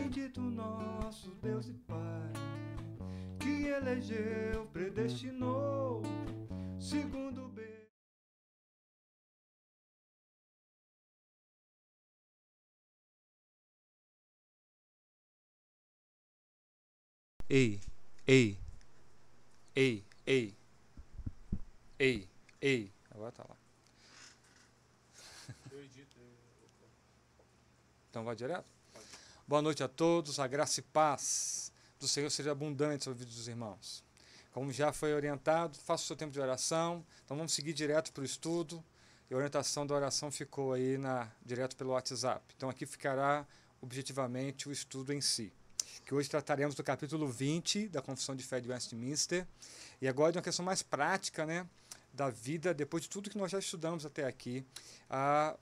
Bendito nosso Deus e Pai, que elegeu, predestinou, segundo o bem. Ei, ei, ei, ei, ei, ei. Agora tá lá. Eu edito. Então vai direto? Boa noite a todos, a graça e paz do Senhor seja abundante aos ouvidos dos irmãos. Como já foi orientado, faça o seu tempo de oração, então vamos seguir direto para o estudo, e a orientação da oração ficou aí direto pelo WhatsApp. Então aqui ficará objetivamente o estudo em si, que hoje trataremos do capítulo 20 da Confissão de Fé de Westminster, e agora de uma questão mais prática, né, da vida, depois de tudo que nós já estudamos até aqui.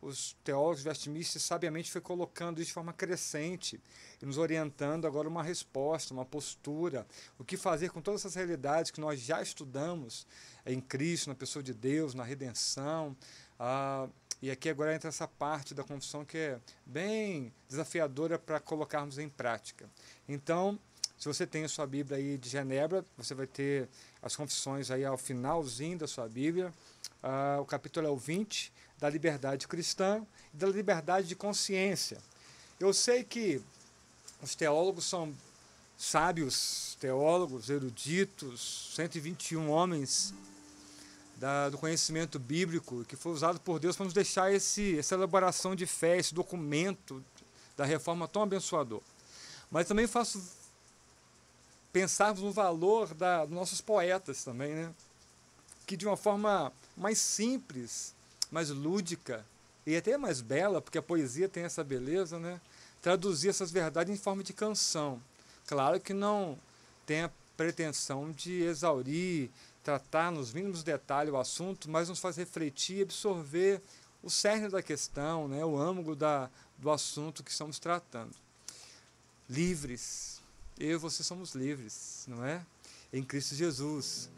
Os teólogos de Westminster sabiamente foi colocando isso de forma crescente e nos orientando agora uma resposta, uma postura, o que fazer com todas essas realidades que nós já estudamos em Cristo, na pessoa de Deus, na redenção. E aqui agora entra essa parte da confissão que é bem desafiadora para colocarmos em prática. Então, se você tem a sua Bíblia aí de Genebra, você vai ter as confissões aí ao finalzinho da sua Bíblia. O capítulo é o 20, da liberdade cristã e da liberdade de consciência. Eu sei que os teólogos são sábios, teólogos, eruditos, 121 homens do conhecimento bíblico, que foi usado por Deus para nos deixar essa elaboração de fé, esse documento da reforma tão abençoador. Mas também faço pensarmos no valor dos nossos poetas também, né? Que de uma forma mais simples, mais lúdica e até mais bela, porque a poesia tem essa beleza, né? Traduzir essas verdades em forma de canção. Claro que não tem a pretensão de exaurir, tratar nos mínimos detalhes o assunto, mas nos faz refletir e absorver o cerne da questão, né? O âmago do assunto que estamos tratando. Livres. Eu e você somos livres, não é? Em Cristo Jesus.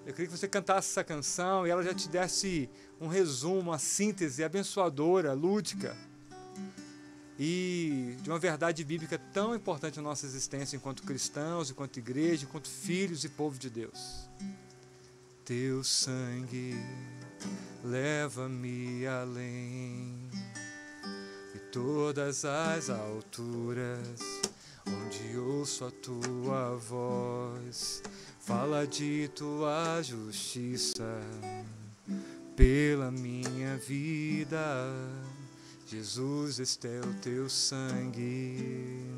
Eu queria que você cantasse essa canção e ela já te desse um resumo, uma síntese abençoadora, lúdica, e de uma verdade bíblica tão importante na nossa existência enquanto cristãos, enquanto igreja, enquanto filhos e povo de Deus. Teu sangue leva-me além de todas as alturas, onde ouço a tua voz, fala de tua justiça pela minha vida. Jesus, este é o teu sangue.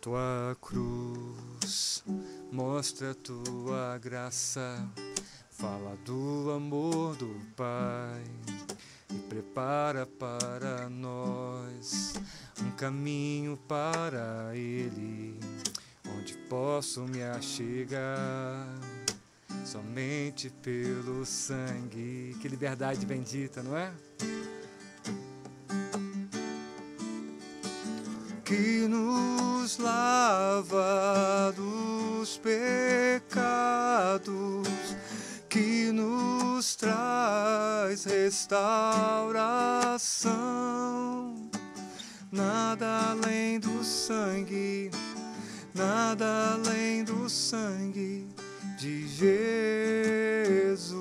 Tua cruz mostra a tua graça, fala do amor do Pai e prepara para nós um caminho para Ele, onde posso me achegar somente pelo sangue. Que liberdade bendita, não é? Que nos lava dos pecados, que nos traz restauração. Nada além do sangue, nada além do sangue de Jesus,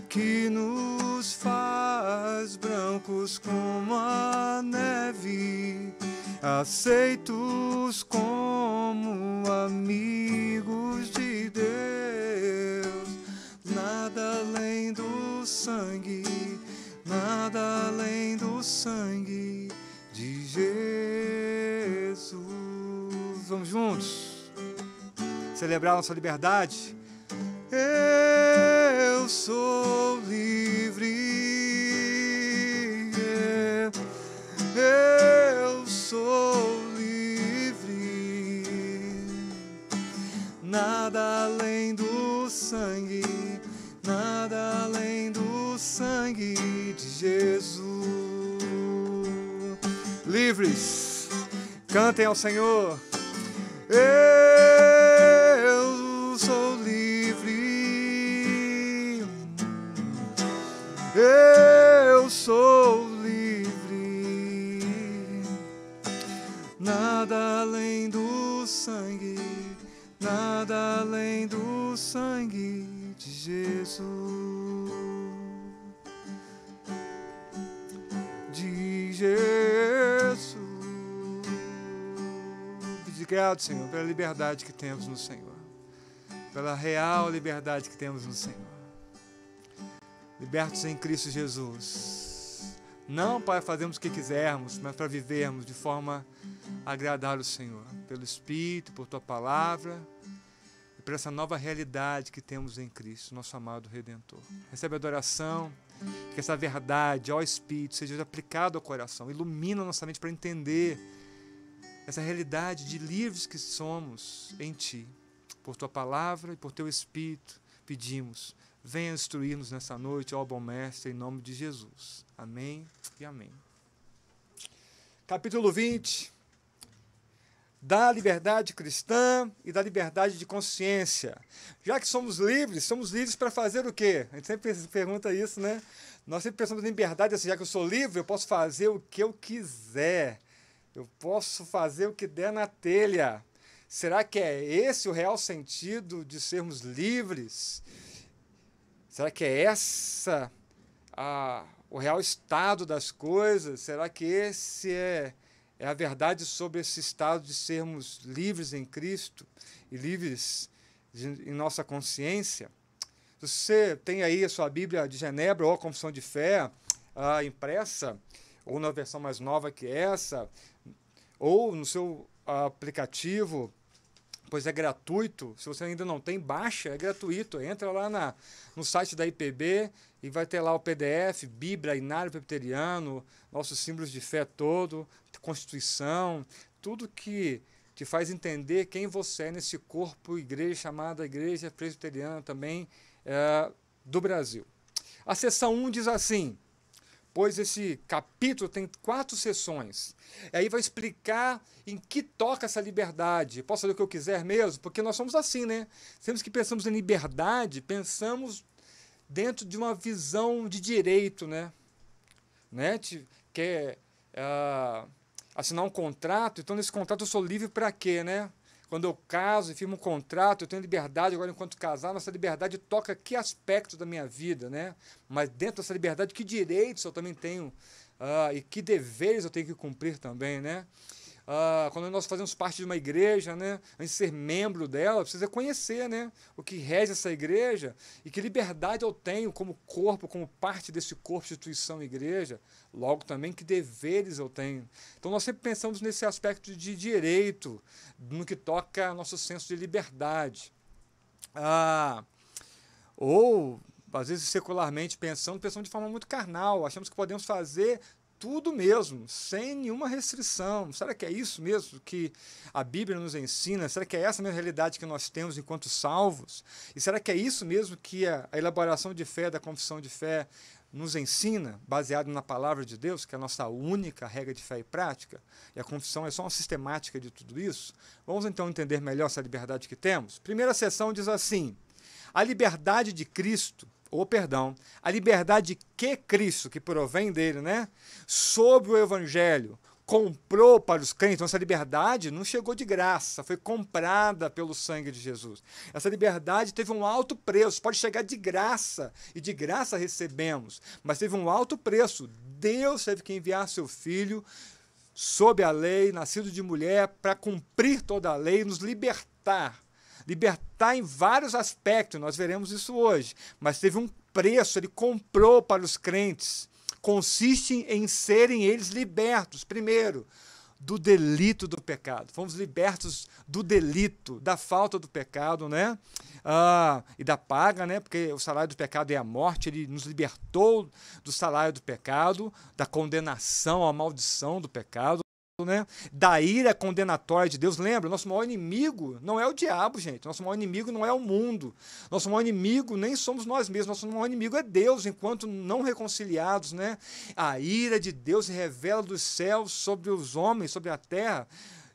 que nos faz brancos como a neve, aceitos como amigos de Deus. Nada além do sangue, nada além do sangue de Jesus. Vamos juntos celebrar nossa liberdade. Eu sou livre, eu sou livre. Nada além do sangue, nada além do sangue de Jesus. Livres, cantem ao Senhor. Eu sou livre, Eu sou livre, nada além do sangue, nada além do sangue de Jesus. De Jesus. Obrigado, Senhor, pela liberdade que temos no Senhor, pela real liberdade que temos no Senhor. Libertos em Cristo Jesus, não para fazermos o que quisermos, mas para vivermos de forma a agradar o Senhor, pelo Espírito, por Tua Palavra, e por essa nova realidade que temos em Cristo, nosso amado Redentor. Recebe a adoração, que essa verdade, ó Espírito, seja aplicada ao coração, ilumina nossa mente para entender essa realidade de livres que somos em Ti. Por Tua Palavra e por Teu Espírito, pedimos, venha instruir-nos nessa noite, ó bom Mestre, em nome de Jesus. Amém e amém. Capítulo 20, da liberdade cristã e da liberdade de consciência. Já que somos livres para fazer o quê? A gente sempre pergunta isso, né? Nós sempre pensamos em liberdade, assim, já que eu sou livre, eu posso fazer o que eu quiser. Eu posso fazer o que der na telha. Será que é esse o real sentido de sermos livres? Será que é essa o real estado das coisas? Será que esse é a verdade sobre esse estado de sermos livres em Cristo e livres em nossa consciência? Se você tem aí a sua Bíblia de Genebra ou a Confissão de Fé impressa, ou na versão mais nova que essa, ou no seu aplicativo, pois é gratuito. Se você ainda não tem, baixa, é gratuito. Entra lá no site da IPB e vai ter lá o PDF, Bíblia, Inário Presbiteriano, nossos símbolos de fé todo, Constituição, tudo que te faz entender quem você é nesse corpo, igreja chamada Igreja Presbiteriana também do Brasil. A seção 1 diz assim, pois esse capítulo tem 4 sessões. Aí vai explicar em que toca essa liberdade. Posso fazer o que eu quiser mesmo? Porque nós somos assim, né? Sempre que pensamos em liberdade, pensamos dentro de uma visão de direito, né? Quer assinar um contrato, então nesse contrato eu sou livre para quê, né? Quando eu caso e firmo um contrato, eu tenho liberdade agora enquanto casar, nossa liberdade toca que aspecto da minha vida, né? Mas dentro dessa liberdade, que direitos eu também tenho e que deveres eu tenho que cumprir também, né? Quando nós fazemos parte de uma igreja, né, antes de ser membro dela, precisa conhecer, né, o que rege essa igreja e que liberdade eu tenho como corpo, como parte desse corpo, instituição, igreja, logo também que deveres eu tenho. Então nós sempre pensamos nesse aspecto de direito, no que toca ao nosso senso de liberdade. Ou, às vezes, secularmente pensamos de forma muito carnal, achamos que podemos fazer tudo mesmo, sem nenhuma restrição. Será que é isso mesmo que a Bíblia nos ensina? Será que é essa a mesma realidade que nós temos enquanto salvos? E será que é isso mesmo que a elaboração de fé, da confissão de fé, nos ensina, baseado na palavra de Deus, que é a nossa única regra de fé e prática? E a confissão é só uma sistemática de tudo isso? Vamos então entender melhor essa liberdade que temos? Primeira seção diz assim, a liberdade de Cristo, a liberdade que Cristo, que provém dele, né, sobre o Evangelho, comprou para os crentes. Então, essa liberdade não chegou de graça, foi comprada pelo sangue de Jesus. Essa liberdade teve um alto preço, pode chegar de graça, e de graça recebemos, mas teve um alto preço. Deus teve que enviar seu Filho sob a lei, nascido de mulher, para cumprir toda a lei e nos libertar. Libertar em vários aspectos, nós veremos isso hoje, mas teve um preço, ele comprou para os crentes. Consiste em serem eles libertos, primeiro, do delito do pecado. Fomos libertos do delito, da falta do pecado, né? E da paga, né? Porque o salário do pecado é a morte, ele nos libertou do salário do pecado, da condenação, a maldição do pecado, né? Da ira condenatória de Deus. Lembra, nosso maior inimigo não é o diabo, gente. Nosso maior inimigo não é o mundo. Nosso maior inimigo nem somos nós mesmos. Nosso maior inimigo é Deus, enquanto não reconciliados, né? A ira de Deus se revela dos céus sobre os homens, sobre a terra,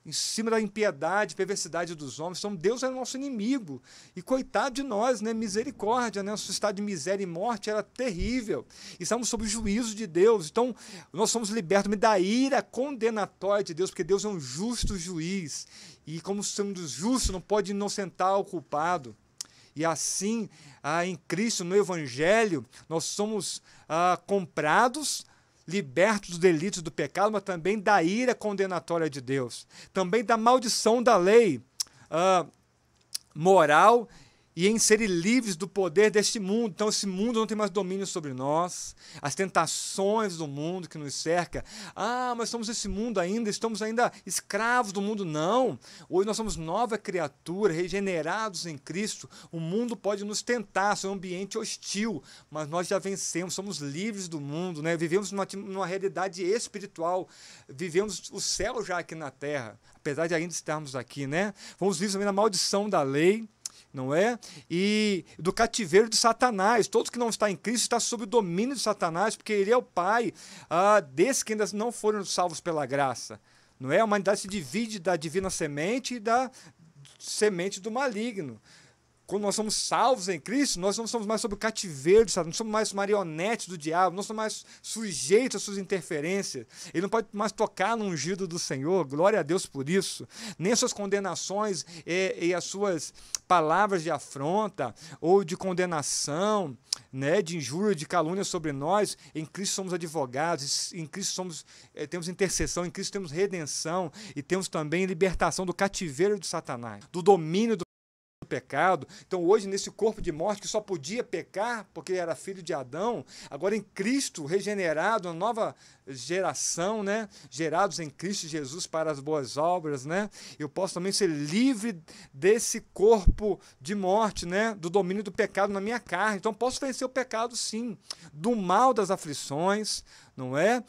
em cima da impiedade, perversidade dos homens. Então Deus é nosso inimigo. E coitado de nós, né? Misericórdia, né? Nosso estado de miséria e morte era terrível. E estamos sob o juízo de Deus. Então nós somos libertos da ira condenatória de Deus, porque Deus é um justo juiz. E como sendo justo, não pode inocentar o culpado. E assim, em Cristo, no Evangelho, nós somos comprados, libertos dos delitos do pecado, mas também da ira condenatória de Deus. Também da maldição da lei moral e em serem livres do poder deste mundo. Então esse mundo não tem mais domínio sobre nós, as tentações do mundo que nos cerca. Mas somos esse mundo ainda, estamos ainda escravos do mundo. Não, hoje nós somos nova criatura, regenerados em Cristo. O mundo pode nos tentar, é um ambiente hostil, mas nós já vencemos, somos livres do mundo, né? Vivemos numa realidade espiritual, vivemos o céu já aqui na terra, apesar de ainda estarmos aqui, né? Fomos livres também da maldição da lei, não é? E do cativeiro de Satanás. Todos que não estão em Cristo estão sob o domínio de Satanás, porque ele é o pai desses que ainda não foram salvos pela graça. Não é? A humanidade se divide da divina semente e da semente do maligno. Quando nós somos salvos em Cristo, nós não somos mais sob o cativeiro de Satanás, não somos mais marionetes do diabo, não somos mais sujeitos às suas interferências. Ele não pode mais tocar no ungido do Senhor, glória a Deus por isso. Nem as suas condenações e as suas palavras de afronta ou de condenação, né, de injúria, de calúnia sobre nós. Em Cristo somos advogados, em Cristo temos intercessão, em Cristo temos redenção e temos também libertação do cativeiro de Satanás, do domínio do pecado. Então hoje nesse corpo de morte que só podia pecar porque era filho de Adão, agora em Cristo regenerado, uma nova geração, né? Gerados em Cristo Jesus para as boas obras, né? Eu posso também ser livre desse corpo de morte, né? Do domínio do pecado na minha carne. Então posso vencer o pecado sim, do mal das aflições, não é?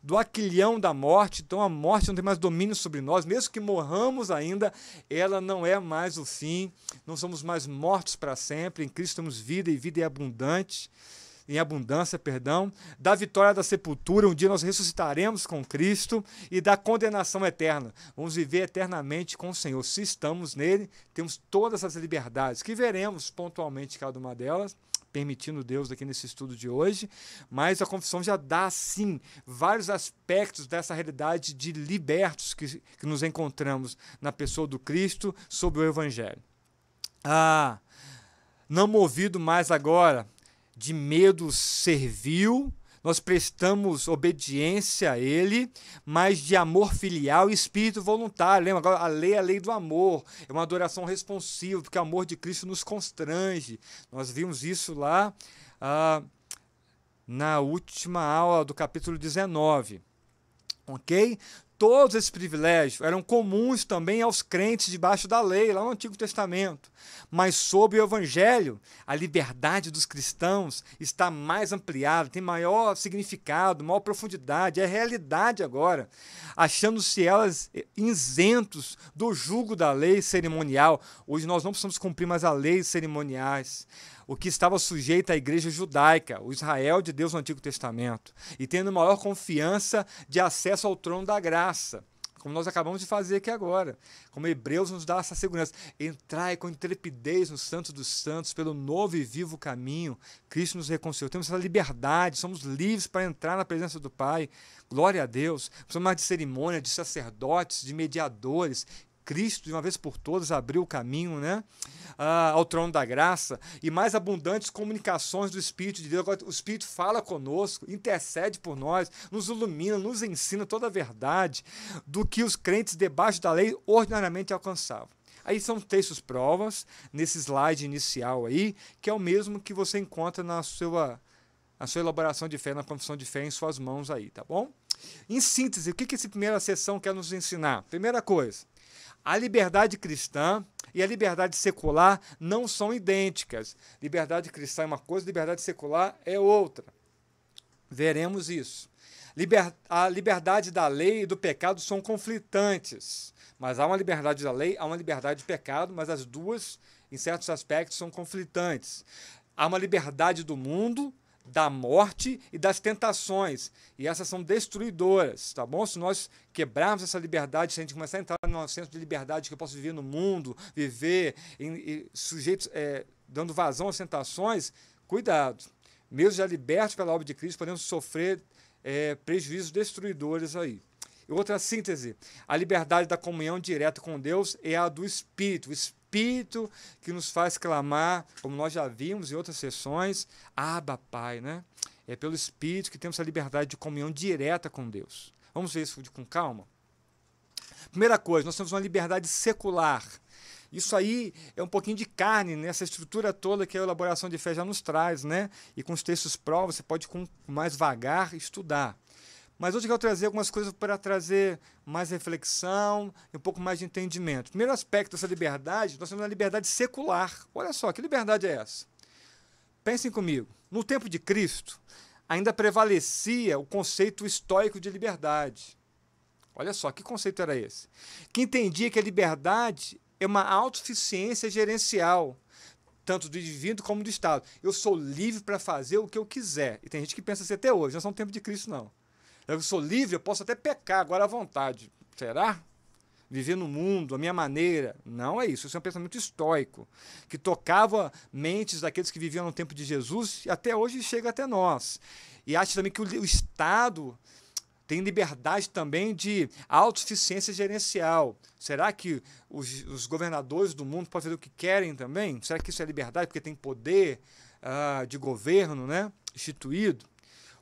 Do aquilhão da morte. Então a morte não tem mais domínio sobre nós, mesmo que morramos ainda, ela não é mais o fim, não somos mais mortos para sempre, em Cristo temos vida e vida em abundância, da vitória da sepultura, um dia nós ressuscitaremos com Cristo, e da condenação eterna, vamos viver eternamente com o Senhor. Se estamos nele, temos todas as liberdades, que veremos pontualmente cada uma delas, permitindo Deus aqui nesse estudo de hoje, mas a confissão já dá, sim, vários aspectos dessa realidade de libertos que nos encontramos na pessoa do Cristo sob o Evangelho. Não movido mais agora de medo servil, nós prestamos obediência a Ele, mas de amor filial e espírito voluntário. Lembra? Agora, a lei é a lei do amor, é uma adoração responsiva, porque o amor de Cristo nos constrange. Nós vimos isso lá na última aula do capítulo 19. Ok? Todos esses privilégios eram comuns também aos crentes debaixo da lei, lá no Antigo Testamento. Mas sob o Evangelho, a liberdade dos cristãos está mais ampliada, tem maior significado, maior profundidade, é realidade agora, achando-se elas isentos do jugo da lei cerimonial. Hoje nós não precisamos cumprir mais as leis cerimoniais, o que estava sujeito à igreja judaica, o Israel de Deus no Antigo Testamento, e tendo maior confiança de acesso ao trono da graça, como nós acabamos de fazer aqui agora, como Hebreus nos dá essa segurança. Entrai com intrepidez no Santo dos Santos, pelo novo e vivo caminho, Cristo nos reconciliou. Temos essa liberdade, somos livres para entrar na presença do Pai, glória a Deus. Não precisamos mais de cerimônia, de sacerdotes, de mediadores. Cristo, de uma vez por todas, abriu o caminho, né, ao trono da graça, e mais abundantes comunicações do Espírito de Deus. Agora, o Espírito fala conosco, intercede por nós, nos ilumina, nos ensina toda a verdade do que os crentes debaixo da lei ordinariamente alcançavam. Aí são textos provas, nesse slide inicial aí, que é o mesmo que você encontra na sua elaboração de fé, na confissão de fé em suas mãos aí, tá bom? Em síntese, o que essa primeira sessão quer nos ensinar? Primeira coisa, a liberdade cristã e a liberdade secular não são idênticas. Liberdade cristã é uma coisa, liberdade secular é outra. Veremos isso. A liberdade da lei e do pecado são conflitantes. Mas há uma liberdade da lei, há uma liberdade do pecado, mas as duas, em certos aspectos, são conflitantes. Há uma liberdade do mundo, da morte e das tentações. E essas são destruidoras, tá bom? Se nós quebrarmos essa liberdade, se a gente começar a entrar no senso de liberdade que eu posso viver no mundo, viver sujeitos, dando vazão às tentações, cuidado. Mesmo já libertos pela obra de Cristo, podemos sofrer prejuízos destruidores aí. E outra síntese, a liberdade da comunhão direta com Deus é a do Espírito. O Espírito que nos faz clamar, como nós já vimos em outras sessões, Abba, Pai, né? É pelo Espírito que temos a liberdade de comunhão direta com Deus. Vamos ver isso com calma? Primeira coisa, nós temos uma liberdade secular. Isso aí é um pouquinho de carne nessa estrutura toda que a elaboração de fé já nos traz, né? E com os textos provas, você pode com mais vagar estudar. Mas hoje eu quero trazer algumas coisas para trazer mais reflexão e um pouco mais de entendimento. Primeiro aspecto dessa liberdade, nós temos uma liberdade secular. Olha só, que liberdade é essa? Pensem comigo. No tempo de Cristo, ainda prevalecia o conceito estoico de liberdade. Olha só, que conceito era esse? Que entendia que a liberdade é uma autossuficiência gerencial, tanto do indivíduo como do Estado. Eu sou livre para fazer o que eu quiser. E tem gente que pensa assim até hoje, não é só no tempo de Cristo, não. Eu sou livre, eu posso até pecar agora à vontade. Será? Viver no mundo, a minha maneira. Não é isso. Isso é um pensamento estoico, que tocava mentes daqueles que viviam no tempo de Jesus e até hoje chega até nós. E acha também que o Estado tem liberdade também de autossuficiência gerencial. Será que os governadores do mundo podem fazer o que querem também? Será que isso é liberdade porque tem poder de governo, né, instituído?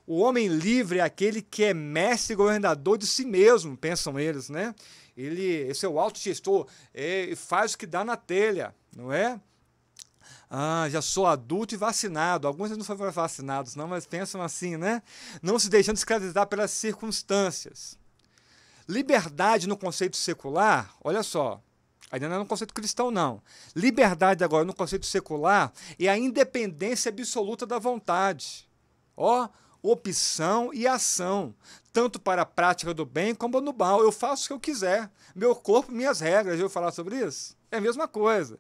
O homem livre é aquele que é mestre e governador de si mesmo, pensam eles, né? Esse é o autogestor, faz o que dá na telha, não é? Já sou adulto e vacinado. Alguns não foram vacinados, não, mas pensam assim, né? Não se deixando escravizar pelas circunstâncias. Liberdade no conceito secular, olha só, ainda não é no conceito cristão, não. Liberdade agora no conceito secular é a independência absoluta da vontade. Opção e ação, tanto para a prática do bem como no mal. Eu faço o que eu quiser. Meu corpo, minhas regras. Eu vou falar sobre isso? É a mesma coisa.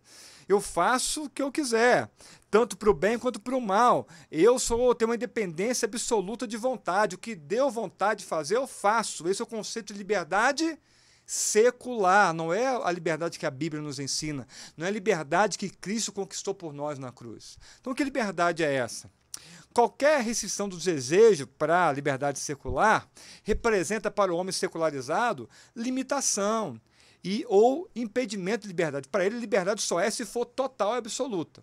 Eu faço o que eu quiser, tanto para o bem quanto para o mal. Tenho uma independência absoluta de vontade. O que deu vontade de fazer, eu faço. Esse é o conceito de liberdade secular. Não é a liberdade que a Bíblia nos ensina. Não é a liberdade que Cristo conquistou por nós na cruz. Então, que liberdade é essa? Qualquer restrição do desejo para a liberdade secular representa para o homem secularizado limitação ou impedimento de liberdade. Para ele, liberdade só é se for total e absoluta.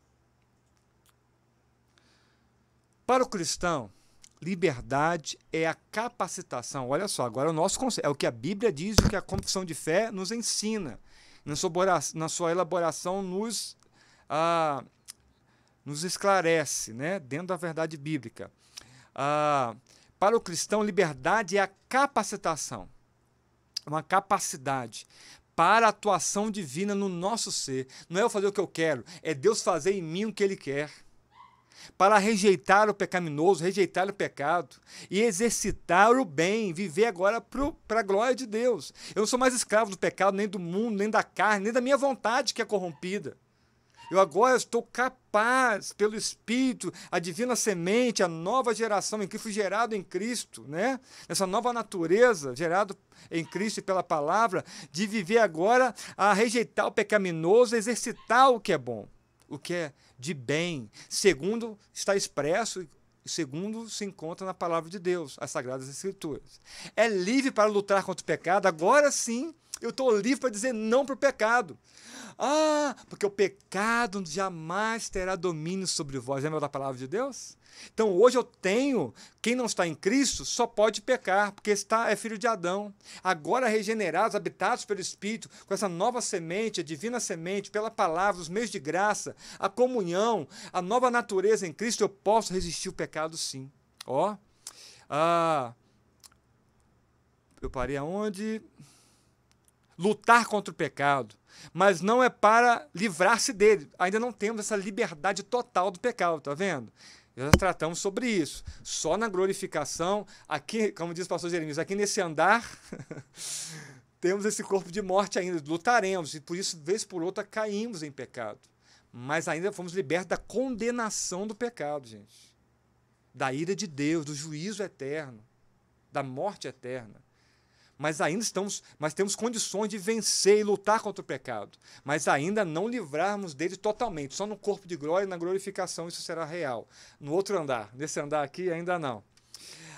Para o cristão, liberdade é a capacitação. Olha só, agora o nosso conceito, é o que a Bíblia diz, o que a confissão de fé nos ensina. Na sua elaboração nos esclarece, né, dentro da verdade bíblica. Para o cristão, liberdade é a capacitação, uma capacidade para a atuação divina no nosso ser. Não é eu fazer o que eu quero, é Deus fazer em mim o que Ele quer. Para rejeitar o pecaminoso, rejeitar o pecado e exercitar o bem, viver agora para a glória de Deus. Eu não sou mais escravo do pecado, nem do mundo, nem da carne, nem da minha vontade que é corrompida. Eu agora estou capaz, pelo Espírito, a divina semente, a nova geração em Cristo, gerado em Cristo, né? Essa nova natureza, gerado em Cristo e pela palavra, de viver agora a rejeitar o pecaminoso, exercitar o que é bom, o que é de bem, segundo está expresso e segundo se encontra na palavra de Deus, as Sagradas Escrituras. É livre para lutar contra o pecado, agora sim eu estou livre para dizer não para o pecado. Porque o pecado jamais terá domínio sobre vós. Lembra da palavra de Deus? Então hoje eu tenho, quem não está em Cristo só pode pecar, porque é filho de Adão. Agora regenerados, habitados pelo Espírito, com essa nova semente, a divina semente, pela palavra, os meios de graça, a comunhão, a nova natureza em Cristo, eu posso resistir o pecado sim. Eu parei aonde? Lutar contra o pecado, mas não é para livrar-se dele. Ainda não temos essa liberdade total do pecado, tá vendo? Já tratamos sobre isso. Só na glorificação, aqui, como diz o pastor Jeremias, aqui nesse andar, temos esse corpo de morte ainda, lutaremos, e por isso, vez por outra, caímos em pecado. Mas ainda fomos libertos da condenação do pecado, gente. da ira de Deus, do juízo eterno, da morte eterna. Mas temos condições de vencer e lutar contra o pecado, mas ainda não livrarmos dele totalmente. Só no corpo de glória e na glorificação isso será real. No outro andar, nesse andar aqui ainda não.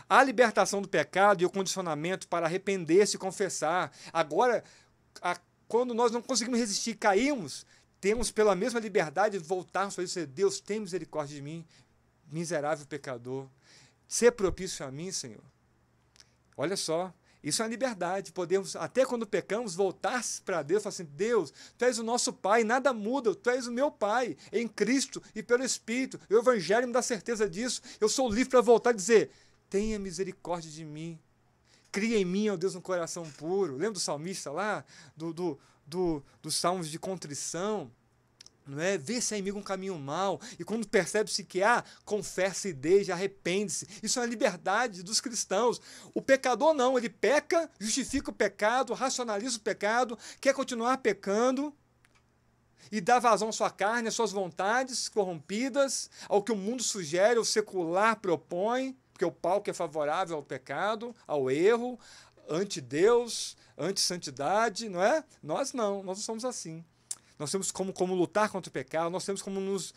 A libertação do pecado e o condicionamento para arrepender-se e confessar. Agora, quando nós não conseguimos resistir e caímos, temos pela mesma liberdade de voltarmos para dizer: Deus, tem misericórdia de mim, miserável pecador. Ser propício a mim, Senhor. Olha só. Isso é uma liberdade, podemos, até quando pecamos, voltar para Deus e falar assim: Deus, Tu és o nosso Pai, nada muda, Tu és o meu Pai, em Cristo e pelo Espírito. O Evangelho me dá certeza disso. Eu sou livre para voltar e dizer: tenha misericórdia de mim. Cria em mim, ó Deus, um coração puro. Lembra do salmista lá? Dos salmos de contrição? Não é? Vê se é inimigo um caminho mau, e quando percebe-se que há, confessa e deixa, arrepende-se. Isso é a liberdade dos cristãos. O pecador não, ele peca, justifica o pecado, racionaliza o pecado, quer continuar pecando e dá vazão à sua carne, às suas vontades corrompidas, ao que o mundo sugere, o secular propõe, porque o palco é favorável ao pecado, ao erro, anti-Deus, anti-santidade, não é? Nós não somos assim. Nós temos como lutar contra o pecado, nós temos como nos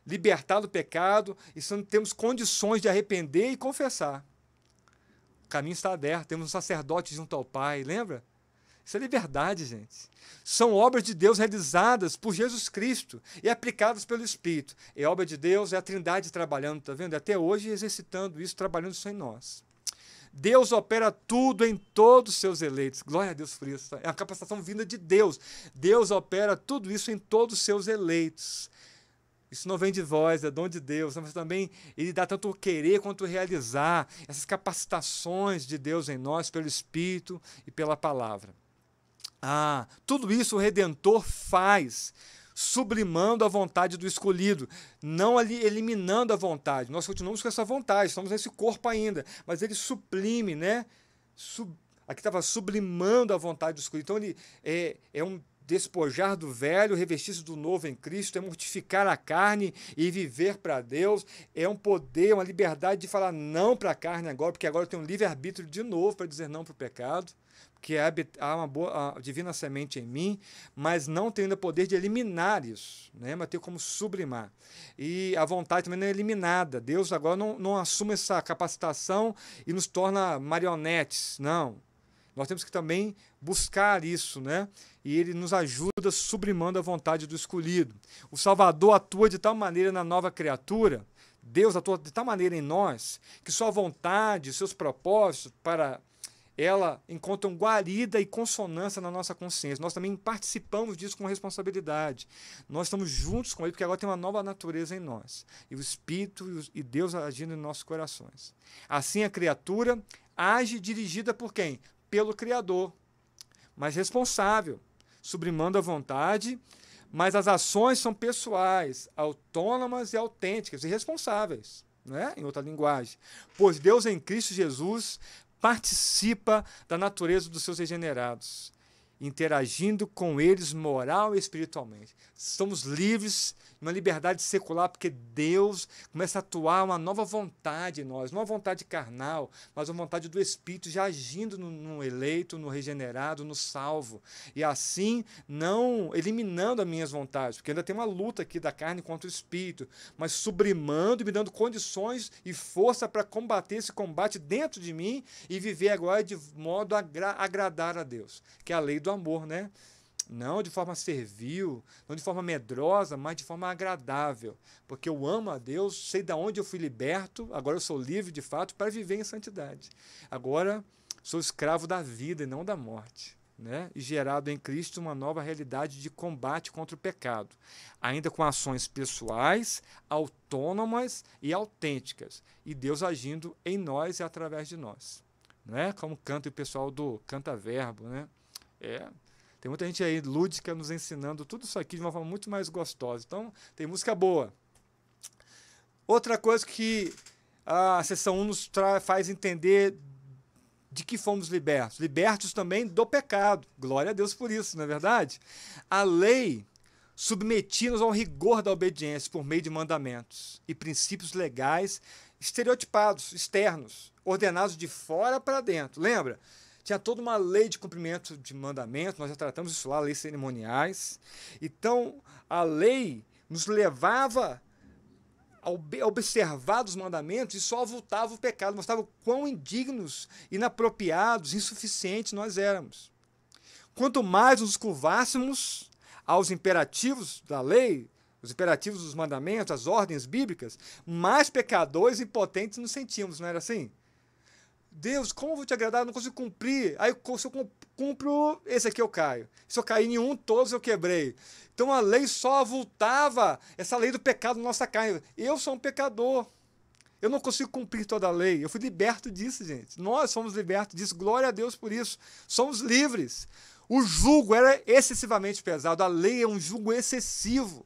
libertar do pecado, e temos condições de arrepender e confessar. O caminho está aberto, temos um sacerdote junto ao Pai, lembra? Isso é liberdade, gente. São obras de Deus realizadas por Jesus Cristo e aplicadas pelo Espírito. É obra de Deus, é a Trindade trabalhando, tá vendo? Até hoje exercitando isso, trabalhando isso em nós. Deus opera tudo em todos os seus eleitos. Glória a Deus por isso. É uma capacitação vinda de Deus. Deus opera tudo isso em todos os seus eleitos. Isso não vem de vós, é dom de Deus, mas também Ele dá tanto o querer quanto o realizar. Essas capacitações de Deus em nós, pelo Espírito e pela Palavra. Tudo isso o Redentor faz, sublimando a vontade do escolhido, não ali eliminando a vontade. Nós continuamos com essa vontade, estamos nesse corpo ainda, mas ele sublime, né? Aqui estava sublimando a vontade do escolhido. Então ele é um despojar do velho, revestir-se do novo em Cristo, é mortificar a carne e viver para Deus, é um poder, uma liberdade de falar não para a carne agora, porque agora eu tenho um livre-arbítrio de novo para dizer não para o pecado, porque há uma boa divina semente em mim, mas não tenho ainda poder de eliminar isso, né? Mas tenho como sublimar. E a vontade também não é eliminada. Deus agora não assume essa capacitação e nos torna marionetes, não. Nós temos que também buscar isso, né? E Ele nos ajuda sublimando a vontade do escolhido. O Salvador atua de tal maneira na nova criatura, Deus atua de tal maneira em nós, que sua vontade, seus propósitos para ela encontra guarida e consonância na nossa consciência. Nós também participamos disso com responsabilidade. Nós estamos juntos com Ele, porque agora tem uma nova natureza em nós. E o Espírito e Deus agindo em nossos corações. Assim a criatura age dirigida por quem? Pelo Criador, mas responsável, sublimando a vontade, mas as ações são pessoais, autônomas e autênticas e responsáveis, né? Em outra linguagem. Pois Deus em Cristo Jesus participa da natureza dos seus regenerados, interagindo com eles moral e espiritualmente. Somos livres, uma liberdade secular, porque Deus começa a atuar uma nova vontade em nós, não uma vontade carnal, mas uma vontade do Espírito já agindo no eleito, no regenerado, no salvo. E assim, não eliminando as minhas vontades, porque ainda tem uma luta aqui da carne contra o Espírito, mas sublimando e me dando condições e força para combater esse combate dentro de mim e viver agora de modo a agradar a Deus, que é a lei do amor, né? Não de forma servil, não de forma medrosa, mas de forma agradável. Porque eu amo a Deus, sei de onde eu fui liberto, agora eu sou livre de fato para viver em santidade. Agora sou escravo da vida e não da morte, né? E gerado em Cristo uma nova realidade de combate contra o pecado, ainda com ações pessoais, autônomas e autênticas, e Deus agindo em nós e através de nós. Né? Como canta o pessoal do Canta Verbo, né? Tem muita gente aí lúdica nos ensinando tudo isso aqui de uma forma muito mais gostosa. Então, tem música boa. Outra coisa que a seção 1 nos faz entender de que fomos libertos. Libertos também do pecado. Glória a Deus por isso, não é verdade? A lei submetia-nos ao rigor da obediência por meio de mandamentos e princípios legais estereotipados, externos, ordenados de fora para dentro. Lembra? Tinha toda uma lei de cumprimento de mandamentos, nós já tratamos isso lá, leis cerimoniais. Então, a lei nos levava a observar os mandamentos e só avultava o pecado, mostrava quão indignos, inapropriados, insuficientes nós éramos. Quanto mais nos curvássemos aos imperativos da lei, os imperativos dos mandamentos, as ordens bíblicas, mais pecadores e impotentes nos sentíamos, não era assim? Deus, como eu vou te agradar? Eu não consigo cumprir. Aí, se eu cumpro, esse aqui eu caio. Se eu cair em um, todos eu quebrei. Então a lei só avultava essa lei do pecado na nossa carne. Eu sou um pecador. Eu não consigo cumprir toda a lei. Eu fui liberto disso, gente. Nós somos libertos disso. Glória a Deus por isso. Somos livres. O jugo era excessivamente pesado. A lei é um jugo excessivo.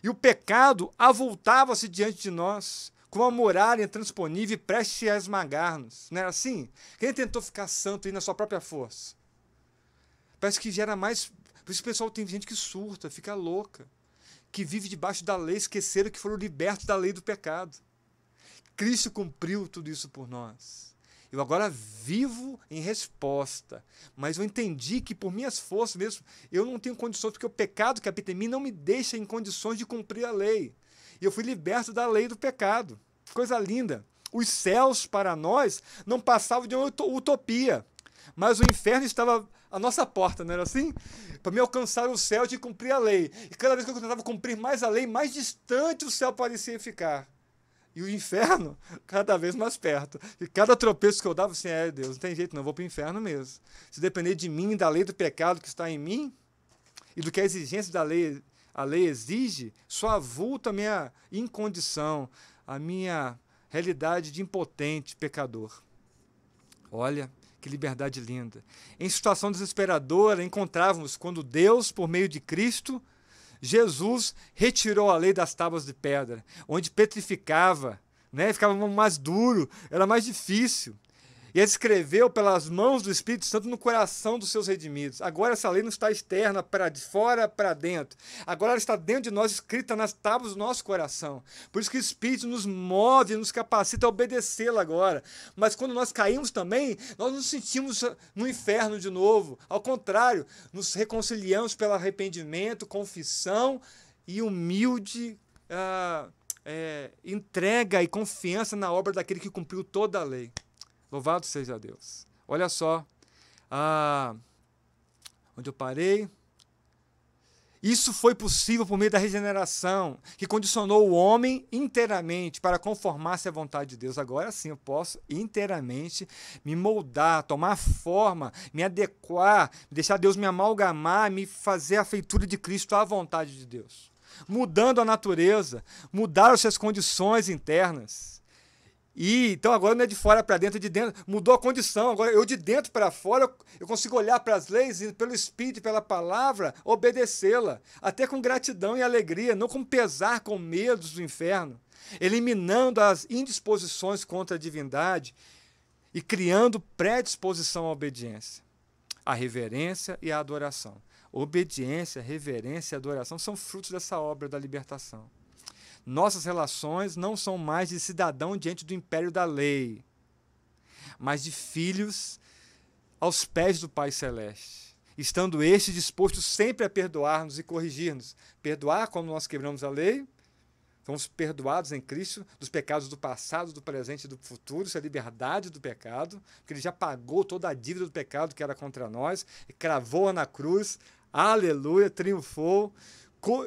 E o pecado avultava-se diante de nós, com uma muralha intransponível e prestes a esmagar-nos. Não era assim? Quem tentou ficar santo aí na sua própria força? Parece que gera mais... Por isso o pessoal tem gente que surta, fica louca, que vive debaixo da lei, esqueceram que foram libertos da lei do pecado. Cristo cumpriu tudo isso por nós. Eu agora vivo em resposta, mas eu entendi que por minhas forças mesmo, eu não tenho condições, porque o pecado que habita em mim não me deixa em condições de cumprir a lei. E eu fui liberto da lei do pecado. Coisa linda. Os céus, para nós, não passavam de uma utopia, mas o inferno estava à nossa porta, não era assim? Para me alcançar o céu, eu tinha que cumprir a lei. E cada vez que eu tentava cumprir mais a lei, mais distante o céu parecia ficar. E o inferno, cada vez mais perto. E cada tropeço que eu dava, assim, Deus, não tem jeito não, eu vou para o inferno mesmo. Se depender de mim, da lei do pecado que está em mim, e do que a exigência da lei, a lei exige, só avulta a minha incondição, a minha realidade de impotente pecador. Olha, que liberdade linda. Em situação desesperadora, encontrávamos quando Deus, por meio de Cristo, Jesus retirou a lei das tábuas de pedra, onde petrificava, né? Ficava mais duro, era mais difícil. E ele escreveu pelas mãos do Espírito Santo no coração dos seus redimidos. Agora essa lei não está externa, para de fora para dentro. Agora ela está dentro de nós, escrita nas tábuas do nosso coração. Por isso que o Espírito nos move, nos capacita a obedecê-la agora. Mas quando nós caímos também, nós nos sentimos no inferno de novo. Ao contrário, nos reconciliamos pelo arrependimento, confissão e humilde entrega e confiança na obra daquele que cumpriu toda a lei. Louvado seja Deus. Olha só, onde eu parei. Isso foi possível por meio da regeneração, que condicionou o homem inteiramente para conformar-se à vontade de Deus. Agora sim eu posso inteiramente me moldar, tomar forma, me adequar, deixar Deus me amalgamar, me fazer a feitura de Cristo à vontade de Deus. Mudando a natureza, mudar as suas condições internas. E então agora não é de fora para dentro, é de dentro. Mudou a condição. Agora eu de dentro para fora, eu consigo olhar para as leis e pelo Espírito e pela palavra, obedecê-la. Até com gratidão e alegria, não com pesar, com medos do inferno. Eliminando as indisposições contra a divindade e criando predisposição à obediência, à reverência e à adoração. Obediência, reverência e adoração são frutos dessa obra da libertação. Nossas relações não são mais de cidadão diante do império da lei, mas de filhos aos pés do Pai Celeste, estando este disposto sempre a perdoar-nos e corrigir-nos. Perdoar quando nós quebramos a lei, fomos perdoados em Cristo dos pecados do passado, do presente e do futuro, isso é a liberdade do pecado, porque Ele já pagou toda a dívida do pecado que era contra nós, e cravou-a na cruz, aleluia, triunfou.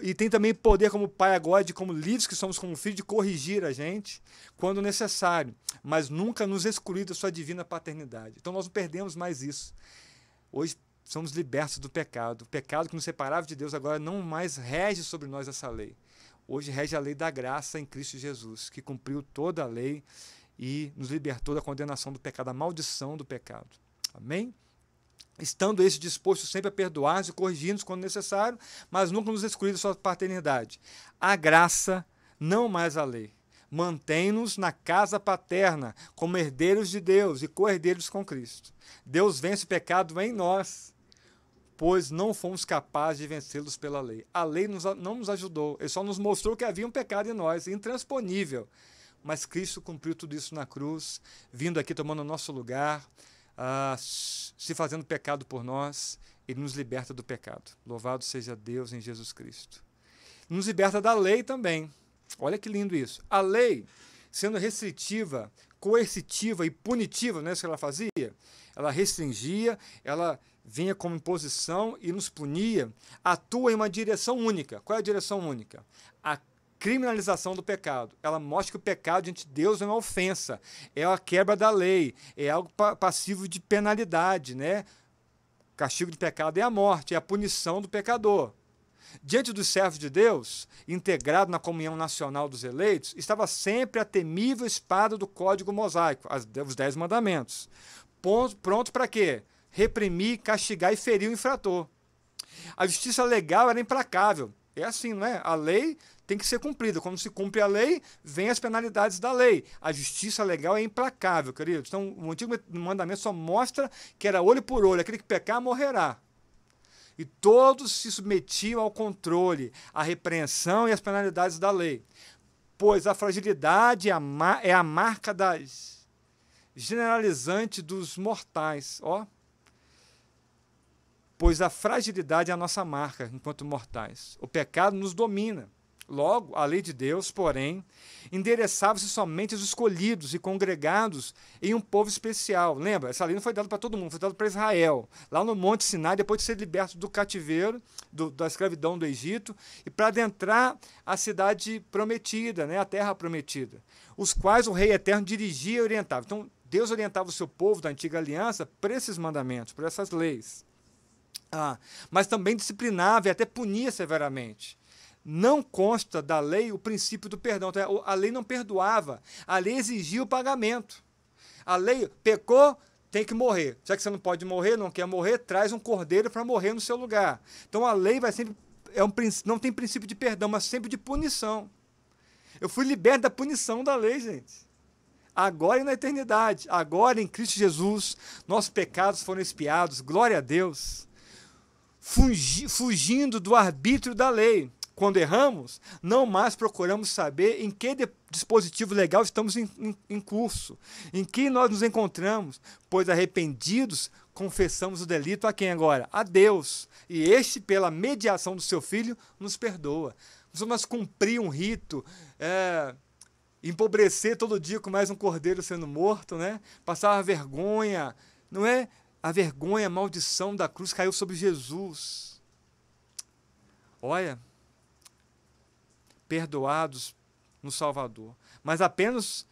E tem também poder como pai agora, como livres que somos como filhos, de corrigir a gente quando necessário, mas nunca nos excluir da sua divina paternidade. Então nós não perdemos mais isso. Hoje somos libertos do pecado. O pecado que nos separava de Deus agora não mais rege sobre nós essa lei. Hoje rege a lei da graça em Cristo Jesus, que cumpriu toda a lei e nos libertou da condenação do pecado, da maldição do pecado. Amém? Estando esse disposto sempre a perdoar-nos e corrigir-nos quando necessário, mas nunca nos excluir da sua paternidade. A graça, não mais a lei, mantém-nos na casa paterna, como herdeiros de Deus e co-herdeiros com Cristo. Deus vence o pecado em nós, pois não fomos capazes de vencê-los pela lei. A lei não nos ajudou, ele só nos mostrou que havia um pecado em nós, intransponível. Mas Cristo cumpriu tudo isso na cruz, vindo aqui tomando o nosso lugar, se fazendo pecado por nós, ele nos liberta do pecado. Louvado seja Deus em Jesus Cristo. Nos liberta da lei também. Olha que lindo isso. A lei, sendo restritiva, coercitiva e punitiva, não é isso que ela fazia? Ela restringia, ela vinha como imposição e nos punia, atua em uma direção única. Qual é a direção única? A criminalização do pecado. Ela mostra que o pecado diante de Deus é uma ofensa, é a quebra da lei, é algo passivo de penalidade, né? O castigo do pecado é a morte, é a punição do pecador. Diante dos servos de Deus, integrado na comunhão nacional dos eleitos, estava sempre a temível espada do Código Mosaico, os 10 mandamentos. Pronto para quê? Reprimir, castigar e ferir o infrator. A justiça legal era implacável. É assim, não é? A lei tem que ser cumprida. Quando se cumpre a lei, vem as penalidades da lei. A justiça legal é implacável, queridos. Então, o Antigo Mandamento só mostra que era olho por olho. Aquele que pecar, morrerá. E todos se submetiam ao controle, à repreensão e às penalidades da lei. Pois a fragilidade é a marca generalizante dos mortais. Ó. Pois a fragilidade é a nossa marca enquanto mortais. O pecado nos domina. Logo, a lei de Deus, porém, endereçava-se somente aos escolhidos e congregados em um povo especial. Lembra? Essa lei não foi dada para todo mundo, foi dada para Israel. Lá no Monte Sinai, depois de ser liberto do cativeiro, da escravidão do Egito, e para adentrar a cidade prometida, né? A terra prometida, os quais o Rei Eterno dirigia e orientava. Então, Deus orientava o seu povo da antiga aliança por esses mandamentos, por essas leis. Mas também disciplinava e até punia severamente. Não consta da lei o princípio do perdão. Então, a lei não perdoava, a lei exigia o pagamento. A lei pecou, tem que morrer. Já que você não pode morrer, não quer morrer, traz um cordeiro para morrer no seu lugar. Então a lei vai sempre, não tem princípio de perdão, mas sempre de punição. Eu fui liberto da punição da lei, gente. Agora e na eternidade, agora em Cristo Jesus, nossos pecados foram expiados, glória a Deus. Fugindo do arbítrio da lei. Quando erramos, não mais procuramos saber em que dispositivo legal estamos em curso, em que nós nos encontramos, pois arrependidos confessamos o delito a quem agora? A Deus. E este, pela mediação do seu Filho, nos perdoa. Não vamos cumprir um rito, empobrecer todo dia com mais um cordeiro sendo morto, né? Passar a vergonha, não é? A vergonha, a maldição da cruz caiu sobre Jesus. Olha, perdoados no Salvador. Mas apenas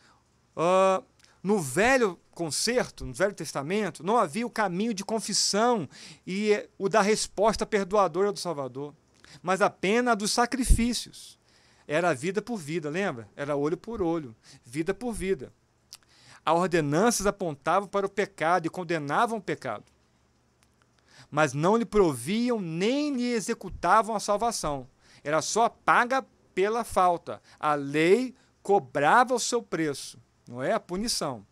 no Velho Concerto, no Velho Testamento, não havia o caminho de confissão e o da resposta perdoadora do Salvador, mas apenas a dos sacrifícios. Era vida por vida, lembra? Era olho por olho, vida por vida. As ordenanças apontavam para o pecado e condenavam o pecado, mas não lhe proviam nem lhe executavam a salvação. Era só a paga pela falta. A lei cobrava o seu preço, não é a punição.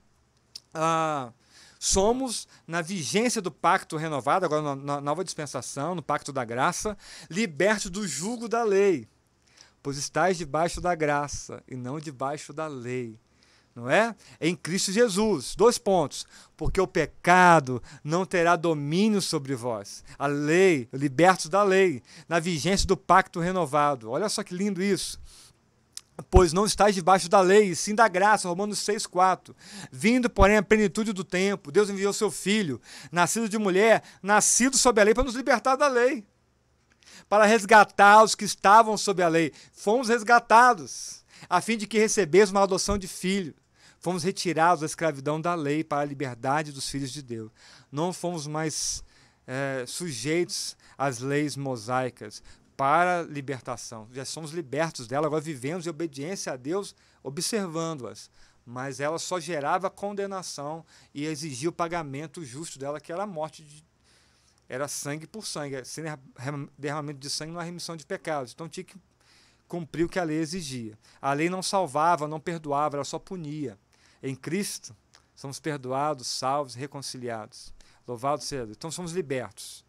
Somos, na vigência do pacto renovado, agora na nova dispensação, no pacto da graça, libertos do jugo da lei, pois estais debaixo da graça e não debaixo da lei. Não é? Em Cristo Jesus. 2 pontos. Porque o pecado não terá domínio sobre vós. A lei, libertos da lei, na vigência do pacto renovado. Olha só que lindo isso. Pois não estáis debaixo da lei, sim da graça, Romanos 6,4. Vindo, porém, a plenitude do tempo, Deus enviou seu Filho, nascido de mulher, nascido sob a lei, para nos libertar da lei. Para resgatar os que estavam sob a lei. Fomos resgatados, a fim de que recebêssemos uma adoção de filho. Fomos retirados da escravidão da lei para a liberdade dos filhos de Deus. Não fomos mais sujeitos às leis mosaicas para libertação. Já somos libertos dela, agora vivemos em obediência a Deus, observando-as. Mas ela só gerava condenação e exigia o pagamento justo dela, que era a morte. Era sangue por sangue. Sem derramamento de sangue não há remissão de pecados. Então tinha que cumprir o que a lei exigia. A lei não salvava, não perdoava, ela só punia. Em Cristo, somos perdoados, salvos, reconciliados. Louvado seja Deus. Então somos libertos.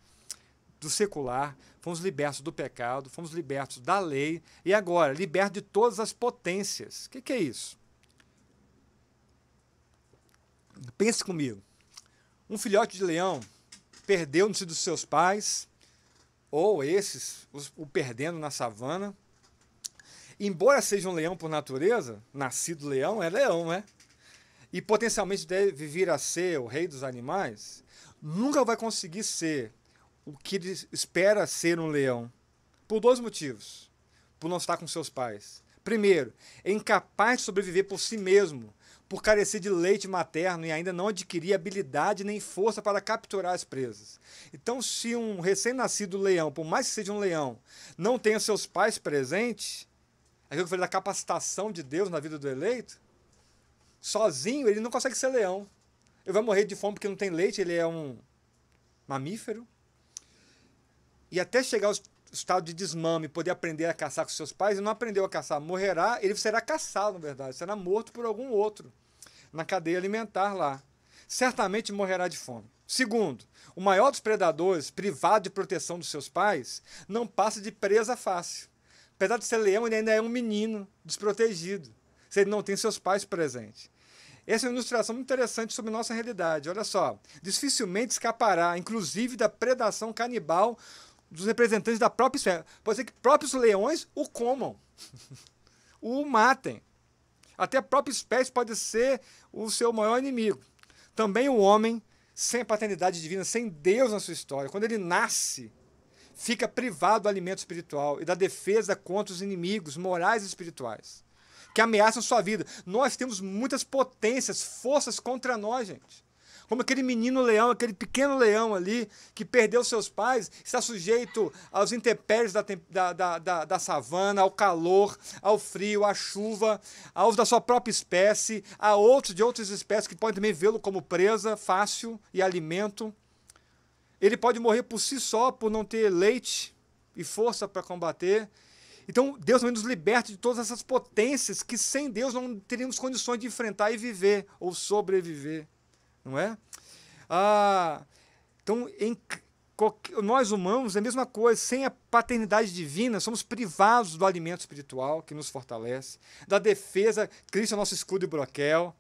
do secular, fomos libertos do pecado, fomos libertos da lei e agora libertos de todas as potências. O que é isso? Pense comigo. Um filhote de leão perdeu-se dos seus pais, ou esses o perdendo na savana. Embora seja um leão por natureza, nascido leão, é leão, né? E potencialmente deve vir a ser o rei dos animais, nunca vai conseguir ser o que ele espera ser um leão. Por dois motivos. Por não estar com seus pais. Primeiro, é incapaz de sobreviver por si mesmo, por carecer de leite materno e ainda não adquirir habilidade nem força para capturar as presas. Então, se um recém-nascido leão, por mais que seja um leão, não tenha seus pais presentes, aquilo que eu falei da capacitação de Deus na vida do eleito, sozinho ele não consegue ser leão. Ele vai morrer de fome porque não tem leite, ele é um mamífero. E até chegar ao estado de desmame, poder aprender a caçar com seus pais, ele não aprendeu a caçar, morrerá, ele será caçado, na verdade, será morto por algum outro na cadeia alimentar lá. Certamente morrerá de fome. Segundo, o maior dos predadores, privado de proteção dos seus pais, não passa de presa fácil. Apesar de ser leão, ele ainda é um menino desprotegido, se ele não tem seus pais presentes. Essa é uma ilustração muito interessante sobre nossa realidade. Olha só, dificilmente escapará, inclusive, da predação canibal dos representantes da própria espécie. Pode ser que próprios leões o comam, o matem. Até a própria espécie pode ser o seu maior inimigo. Também o homem, sem a paternidade divina, sem Deus na sua história, quando ele nasce, fica privado do alimento espiritual e da defesa contra os inimigos morais e espirituais que ameaçam sua vida. Nós temos muitas potências, forças contra nós, gente. Como aquele menino leão, aquele pequeno leão ali, que perdeu seus pais, está sujeito aos intempéries da savana, ao calor, ao frio, à chuva, aos da sua própria espécie, a outros de outras espécies que podem também vê-lo como presa fácil e alimento. Ele pode morrer por si só, por não ter leite e força para combater. Então, Deus também nos liberta de todas essas potências que sem Deus não teríamos condições de enfrentar e viver, ou sobreviver. Não é? Então, nós humanos é a mesma coisa. Sem a paternidade divina, somos privados do alimento espiritual que nos fortalece, da defesa. Cristo é nosso escudo e broquel.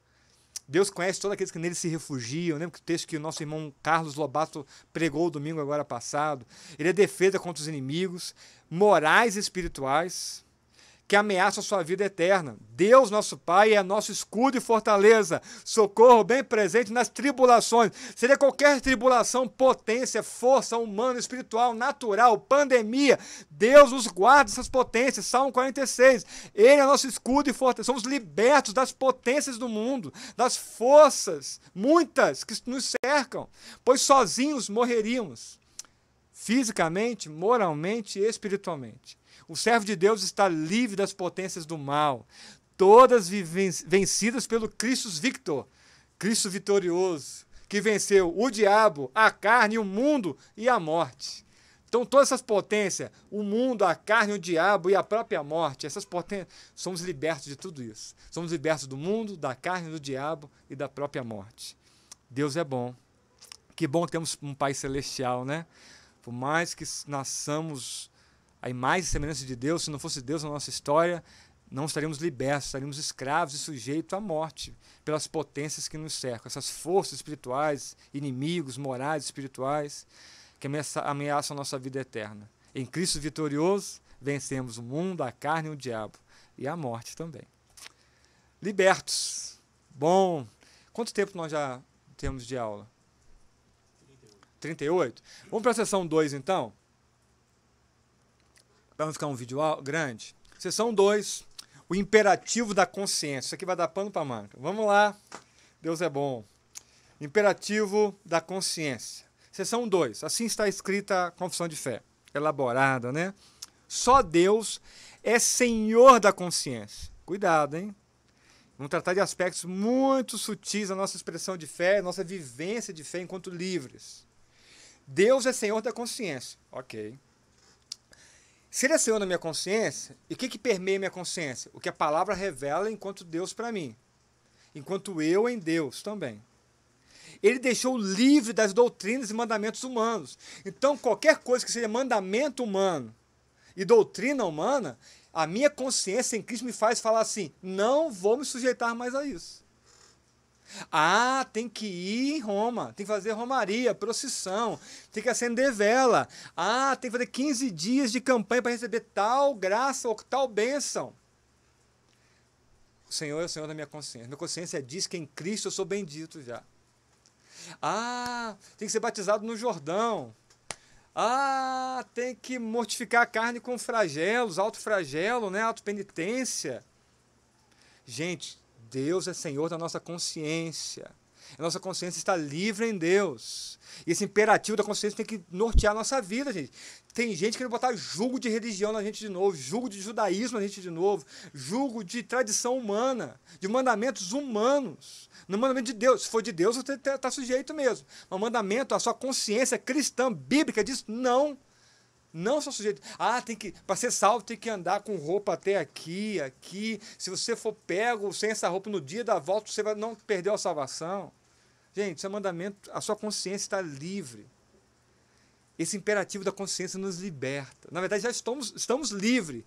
Deus conhece todos aqueles que nele se refugiam. Lembra que o texto que o nosso irmão Carlos Lobato pregou o domingo agora passado? Ele é defesa contra os inimigos morais e espirituais que ameaçam a sua vida eterna. Deus, nosso Pai, é nosso escudo e fortaleza, socorro bem presente nas tribulações. Seria qualquer tribulação, potência, força humana, espiritual, natural, pandemia. Deus nos guarda dessas potências. Salmo 46. Ele é nosso escudo e fortaleza. Somos libertos das potências do mundo, das forças, muitas, que nos cercam, pois sozinhos morreríamos, fisicamente, moralmente e espiritualmente. O servo de Deus está livre das potências do mal, todas vencidas pelo Cristo Victor, Cristo vitorioso, que venceu o diabo, a carne, o mundo e a morte. Então, todas essas potências, o mundo, a carne, o diabo e a própria morte, essas potências, somos libertos de tudo isso. Somos libertos do mundo, da carne, do diabo e da própria morte. Deus é bom. Que bom que temos um Pai celestial, né? Por mais que nasçamos a imagem e semelhança de Deus, se não fosse Deus na nossa história, não estaríamos libertos, estaríamos escravos e sujeitos à morte pelas potências que nos cercam, essas forças espirituais, inimigos, morais, espirituais, que ameaçam a nossa vida eterna. Em Cristo vitorioso, vencemos o mundo, a carne e o diabo, e a morte também. Libertos. Bom. Quanto tempo nós já temos de aula? 38? Vamos para a sessão 2, então? Para não ficar um vídeo grande. Sessão 2, o imperativo da consciência. Isso aqui vai dar pano para manga. Vamos lá. Deus é bom. Imperativo da consciência. Sessão 2. Assim está escrita a confissão de fé. Elaborada, né? Só Deus é Senhor da consciência. Cuidado, hein? Vamos tratar de aspectos muito sutis da nossa expressão de fé, nossa vivência de fé enquanto livres. Deus é Senhor da consciência. Ok. Se Ele é Senhor da minha consciência, e o que permeia minha consciência? O que a palavra revela enquanto Deus para mim. Enquanto eu em Deus também. Ele deixou livre das doutrinas e mandamentos humanos. Então, qualquer coisa que seja mandamento humano e doutrina humana, a minha consciência em Cristo me faz falar assim, não vou me sujeitar mais a isso. Ah, tem que ir em Roma, tem que fazer romaria, procissão, tem que acender vela. Ah, tem que fazer 15 dias de campanha para receber tal graça ou tal bênção. O Senhor é o Senhor da minha consciência. Minha consciência diz que em Cristo eu sou bendito já. Ah, tem que ser batizado no Jordão. Ah, tem que mortificar a carne com flagelos, autoflagelo, né? Autopenitência. Gente, Deus é Senhor da nossa consciência. A nossa consciência está livre em Deus. E esse imperativo da consciência tem que nortear a nossa vida, gente. Tem gente querendo botar jugo de religião na gente de novo, jugo de judaísmo na gente de novo, jugo de tradição humana, de mandamentos humanos. No mandamento de Deus, se for de Deus, você está sujeito mesmo. Mas o mandamento, a sua consciência cristã, bíblica, diz não. Não sou sujeito. Ah, tem que, para ser salvo, tem que andar com roupa até aqui, aqui. Se você for pego sem essa roupa no dia da volta, você vai não perder a salvação. Gente, isso é mandamento, a sua consciência está livre. Esse imperativo da consciência nos liberta. Na verdade, já estamos livres.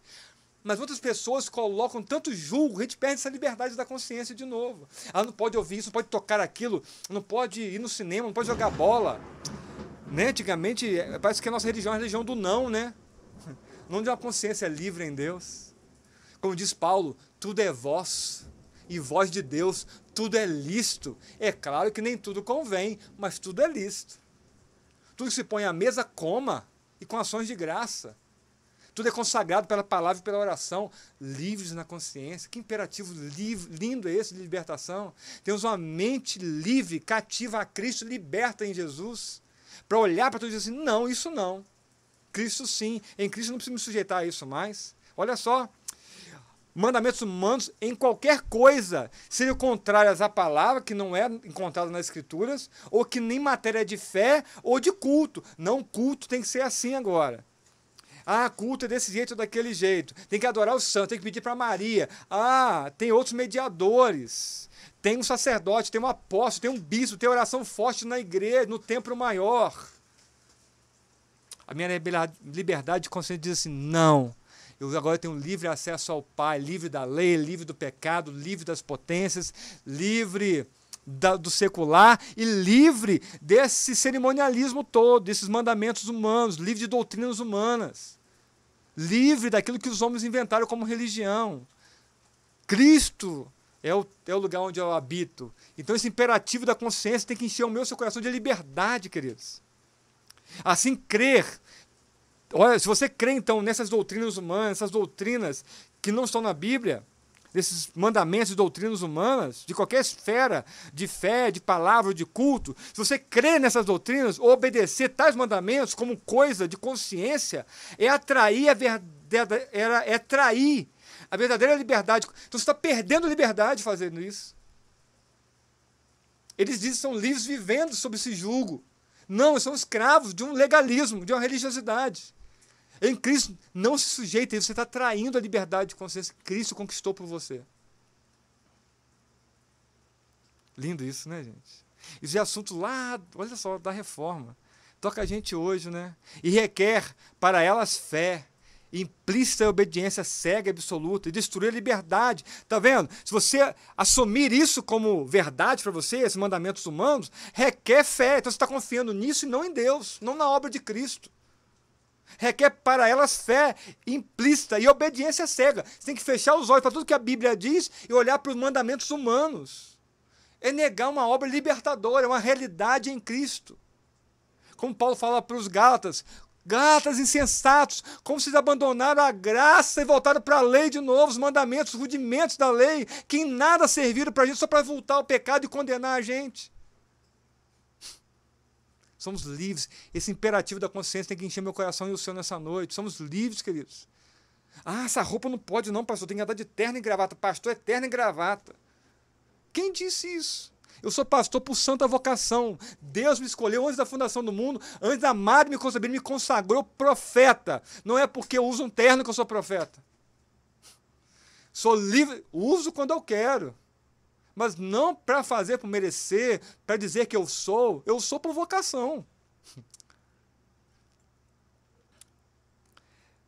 Mas outras pessoas colocam tanto julgo, a gente perde essa liberdade da consciência de novo. Ela não pode ouvir isso, não pode tocar aquilo, não pode ir no cinema, não pode jogar bola. Né? Antigamente, parece que a nossa religião é a religião do não, né? Não de uma consciência livre em Deus. Como diz Paulo, tudo é vós, e vós de Deus, tudo é lícito. É claro que nem tudo convém, mas tudo é lícito. Tudo que se põe à mesa, coma, e com ações de graça. Tudo é consagrado pela palavra e pela oração, livres na consciência. Que imperativo lindo é esse de libertação. Temos uma mente livre, cativa a Cristo, liberta em Jesus. Para olhar para tudo e dizer assim, não, isso não. Cristo sim. Em Cristo não preciso me sujeitar a isso mais. Olha só. Mandamentos humanos em qualquer coisa seriam contrários à palavra, que não é encontrada nas Escrituras, ou que nem matéria de fé ou de culto. Não, culto tem que ser assim agora. Ah, culto é desse jeito ou daquele jeito. Tem que adorar o santo, tem que pedir para Maria. Ah, tem outros mediadores. Tem um sacerdote, tem um apóstolo, tem um bispo, tem oração forte na igreja, no templo maior. A minha liberdade de consciência diz assim, não. Eu agora tenho livre acesso ao Pai, livre da lei, livre do pecado, livre das potências, livre do secular e livre desse cerimonialismo todo, desses mandamentos humanos, livre de doutrinas humanas, livre daquilo que os homens inventaram como religião. Cristo é o lugar onde eu habito. Então esse imperativo da consciência tem que encher o meu seu coração de liberdade, queridos. Assim, crer. Olha, se você crê, então, nessas doutrinas humanas, essas doutrinas que não estão na Bíblia, desses mandamentos e doutrinas humanas, de qualquer esfera de fé, de palavra, de culto, se você crê nessas doutrinas, ou obedecer tais mandamentos como coisa de consciência, é atrair a verdadeira liberdade. Então você está perdendo a liberdade fazendo isso. Eles dizem que são livres vivendo sob esse jugo. Não, são escravos de um legalismo, de uma religiosidade. Em Cristo, não se sujeita a isso. Você está traindo a liberdade de consciência que Cristo conquistou por você. Lindo isso, né, gente? Isso é assunto lá, olha só, da reforma. Toca a gente hoje, né? E requer para elas fé, implícita obediência cega e absoluta, e destruir a liberdade. Tá vendo? Se você assumir isso como verdade para você, esses mandamentos humanos, requer fé. Então você está confiando nisso e não em Deus, não na obra de Cristo. Requer para elas fé implícita e obediência cega. Você tem que fechar os olhos para tudo que a Bíblia diz e olhar para os mandamentos humanos. É negar uma obra libertadora, uma realidade em Cristo. Como Paulo fala para os Gálatas, Gálatas insensatos, como vocês abandonaram a graça e voltaram para a lei de novo, os mandamentos, os rudimentos da lei, que em nada serviram para a gente, só para voltar ao pecado e condenar a gente. Somos livres. Esse imperativo da consciência tem que encher meu coração e o seu nessa noite. Somos livres, queridos. Ah, essa roupa não pode não, pastor, tem que andar de terno e gravata. Pastor é terno e gravata. Quem disse isso? Eu sou pastor por santa vocação. Deus me escolheu antes da fundação do mundo, antes da Madre me conceber, me consagrou profeta. Não é porque eu uso um terno que eu sou profeta. Sou livre, uso quando eu quero. Mas não para fazer, por merecer, para dizer que eu sou por vocação.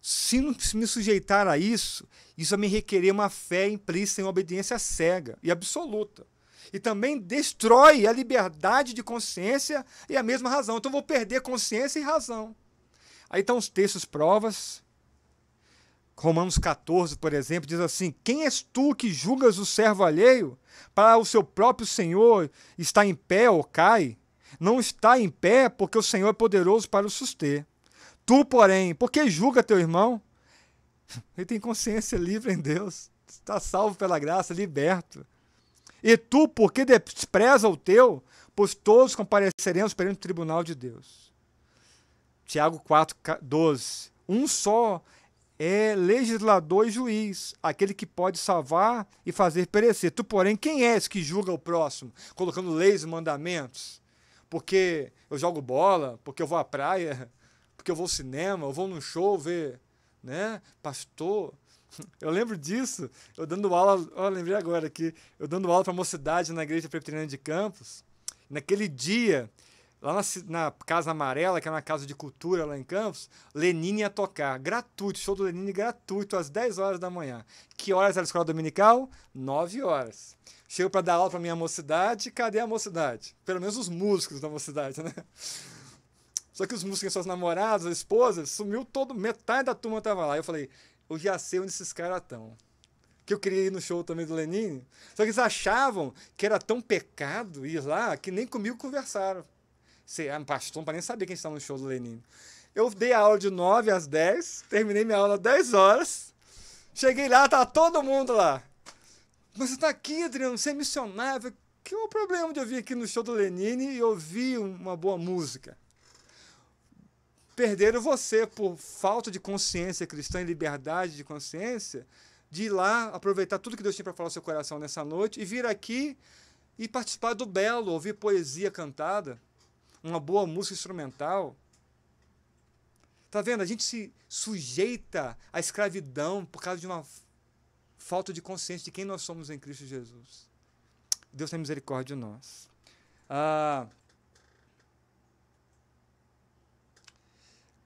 Se não me sujeitar a isso, isso vai me requerer uma fé implícita em obediência cega e absoluta. E também destrói a liberdade de consciência e a mesma razão. Então eu vou perder consciência e razão. Aí estão os textos provas. Romanos 14, por exemplo, diz assim: quem és tu que julgas o servo alheio? Para o seu próprio Senhor está em pé ou cai? Não está em pé, porque o Senhor é poderoso para o suster. Tu, porém, por que julga teu irmão? Ele tem consciência livre em Deus. Está salvo pela graça, liberto. E tu, por que despreza o teu? Pois todos compareceremos perante o tribunal de Deus. Tiago 4:12. Um só é legislador e juiz, aquele que pode salvar e fazer perecer. Tu, porém, quem és que julga o próximo, colocando leis e mandamentos? Porque eu jogo bola, porque eu vou à praia, porque eu vou ao cinema, eu vou num show ver, né, pastor. Eu lembro disso, eu dando aula, lembrei agora aqui, eu dando aula para a mocidade na igreja presbiteriana de Campos. Naquele dia, lá na Casa Amarela, que é uma casa de cultura lá em Campos, Lenine ia tocar, gratuito, show do Lenine gratuito, às 10 horas da manhã. Que horas era a escola dominical? 9 horas. Chego para dar aula para minha mocidade, cadê a mocidade? Pelo menos os músicos da mocidade, né? Só que os músicos, suas namoradas, esposas, sumiu todo, metade da turma estava lá. Eu falei, eu já sei onde esses caras estão. Que eu queria ir no show também do Lenine. Só que eles achavam que era tão pecado ir lá que nem comigo conversaram. Pastor, não para nem saber quem está no show do Lenine. Eu dei a aula de 9 às 10, terminei minha aula às 10 horas. Cheguei lá, tá todo mundo lá. Mas você está aqui, Adriano, você é missionário. Que é o problema de eu vir aqui no show do Lenine e ouvir uma boa música? Perderam você por falta de consciência cristã e liberdade de consciência, de ir lá aproveitar tudo que Deus tinha para falar no seu coração nessa noite e vir aqui e participar do belo, ouvir poesia cantada, uma boa música instrumental. Tá vendo? A gente se sujeita à escravidão por causa de uma falta de consciência de quem nós somos em Cristo Jesus. Deus tem misericórdia de nós.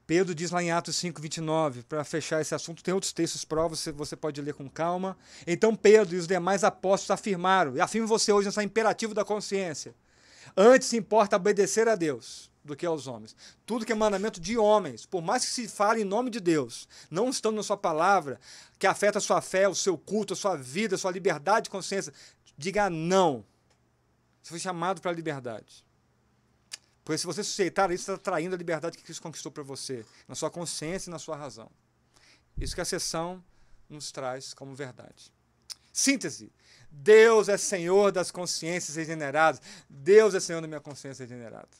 Pedro diz lá em Atos 5:29, para fechar esse assunto, tem outros textos provas, você pode ler com calma. Então Pedro e os demais apóstolos afirmaram, e afirma você hoje nesse imperativo da consciência: antes importa obedecer a Deus do que aos homens. Tudo que é mandamento de homens, por mais que se fale em nome de Deus, não estando na sua palavra, que afeta a sua fé, o seu culto, a sua vida, a sua liberdade de consciência, diga não. Você foi chamado para a liberdade. Porque se você sujeitar isso, você está traindo a liberdade que Cristo conquistou para você, na sua consciência e na sua razão. Isso que a sessão nos traz como verdade. Síntese. Deus é Senhor das consciências regeneradas. Deus é Senhor da minha consciência regenerada.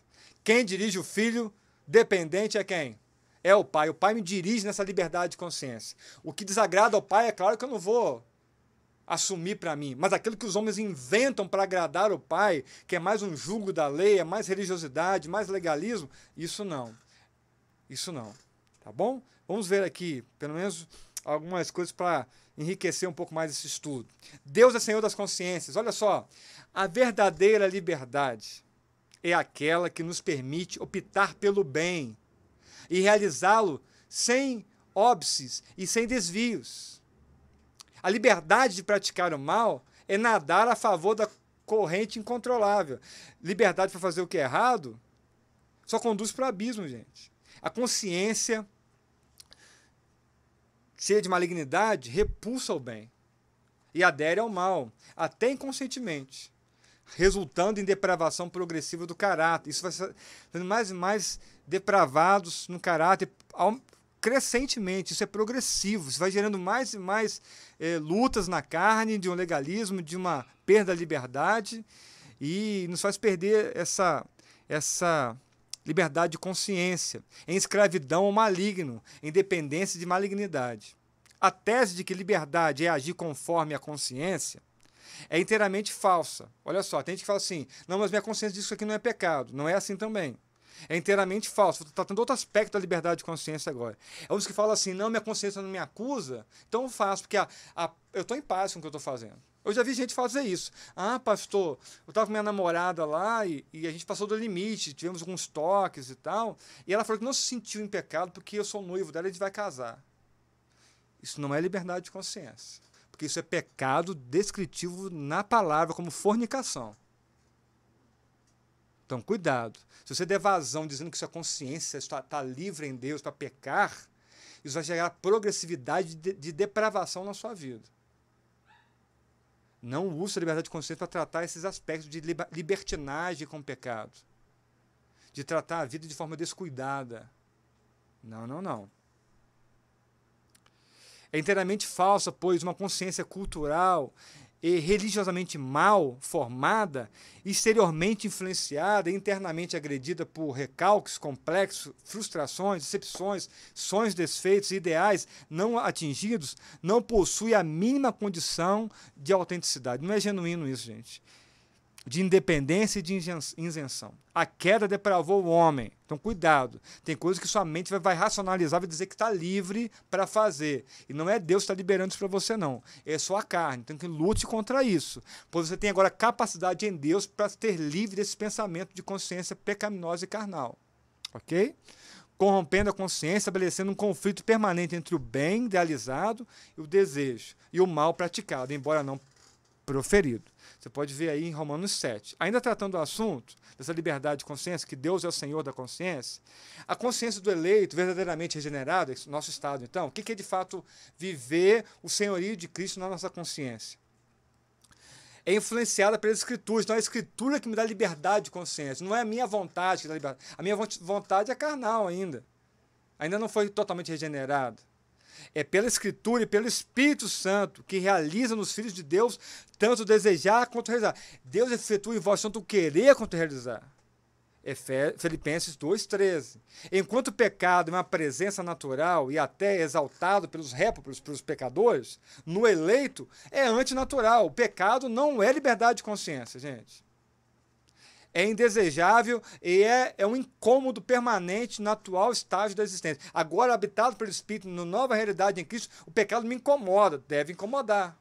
Quem dirige o filho dependente é quem? É o Pai. O Pai me dirige nessa liberdade de consciência. O que desagrada ao Pai, é claro que eu não vou assumir para mim, mas aquilo que os homens inventam para agradar o Pai, que é mais um julgo da lei, é mais religiosidade, mais legalismo, isso não. Isso não. Tá bom? Vamos ver aqui, pelo menos, algumas coisas para enriquecer um pouco mais esse estudo. Deus é Senhor das consciências. Olha só, a verdadeira liberdade é aquela que nos permite optar pelo bem e realizá-lo sem óbices e sem desvios. A liberdade de praticar o mal é nadar a favor da corrente incontrolável. Liberdade para fazer o que é errado só conduz para o abismo, gente. A consciência cheia de malignidade repulsa o bem e adere ao mal, até inconscientemente, resultando em depravação progressiva do caráter. Isso vai sendo mais e mais depravados no caráter crescentemente. Isso é progressivo. Isso vai gerando mais e mais lutas na carne, de um legalismo, de uma perda da liberdade, e nos faz perder essa liberdade de consciência, em escravidão ao maligno, em dependência de malignidade. A tese de que liberdade é agir conforme a consciência é inteiramente falsa. Olha só, tem gente que fala assim, não, mas minha consciência diz que isso aqui não é pecado. Não é assim também. É inteiramente falso. Estou tratando outro aspecto da liberdade de consciência agora. É uns que falam assim, não, minha consciência não me acusa, então eu faço, porque eu estou em paz com o que eu estou fazendo. Eu já vi gente fazer isso. Ah, pastor, eu estava com minha namorada lá e a gente passou do limite, tivemos alguns toques e tal, e ela falou que não se sentiu em pecado porque eu sou noivo dela e a gente vai casar. Isso não é liberdade de consciência, porque isso é pecado descritivo na palavra como fornicação. Então, cuidado. Se você der vazão dizendo que sua consciência está livre em Deus para pecar, isso vai gerar progressividade de depravação na sua vida. Não use a liberdade de consciência para tratar esses aspectos de libertinagem com o pecado. De tratar a vida de forma descuidada. Não, não, não. É inteiramente falsa, pois uma consciência cultural e religiosamente mal formada, exteriormente influenciada e internamente agredida por recalques complexos, frustrações, decepções, sonhos desfeitos e ideais não atingidos, não possui a mínima condição de autenticidade. Não é genuíno isso, gente. De independência e de isenção. A queda depravou o homem. Então, cuidado. Tem coisas que sua mente vai racionalizar, vai dizer que está livre para fazer. E não é Deus que está liberando isso para você, não. É só a carne. Então, que lute contra isso. Pois você tem agora capacidade em Deus para ter livre desse pensamento de consciência pecaminosa e carnal. Ok? Corrompendo a consciência, estabelecendo um conflito permanente entre o bem idealizado e o desejo, e o mal praticado, embora não proferido. Você pode ver aí em Romanos 7. Ainda tratando do assunto, dessa liberdade de consciência, que Deus é o Senhor da consciência, a consciência do eleito, verdadeiramente regenerado, nosso estado então, o que é de fato viver o senhorio de Cristo na nossa consciência? É influenciada pelas Escrituras. Então é a Escritura que me dá liberdade de consciência. Não é a minha vontade que dá liberdade. A minha vontade é carnal ainda. Ainda não foi totalmente regenerada. É pela Escritura e pelo Espírito Santo que realiza nos filhos de Deus tanto desejar quanto realizar. Deus efetua em vós tanto o querer quanto realizar. É Filipenses 2,13. Enquanto o pecado é uma presença natural e até exaltado pelos réprobos, pelos pecadores, no eleito é antinatural. O pecado não é liberdade de consciência, gente. É indesejável e é um incômodo permanente no atual estágio da existência. Agora, habitado pelo Espírito, na nova realidade em Cristo, o pecado me incomoda, deve incomodar.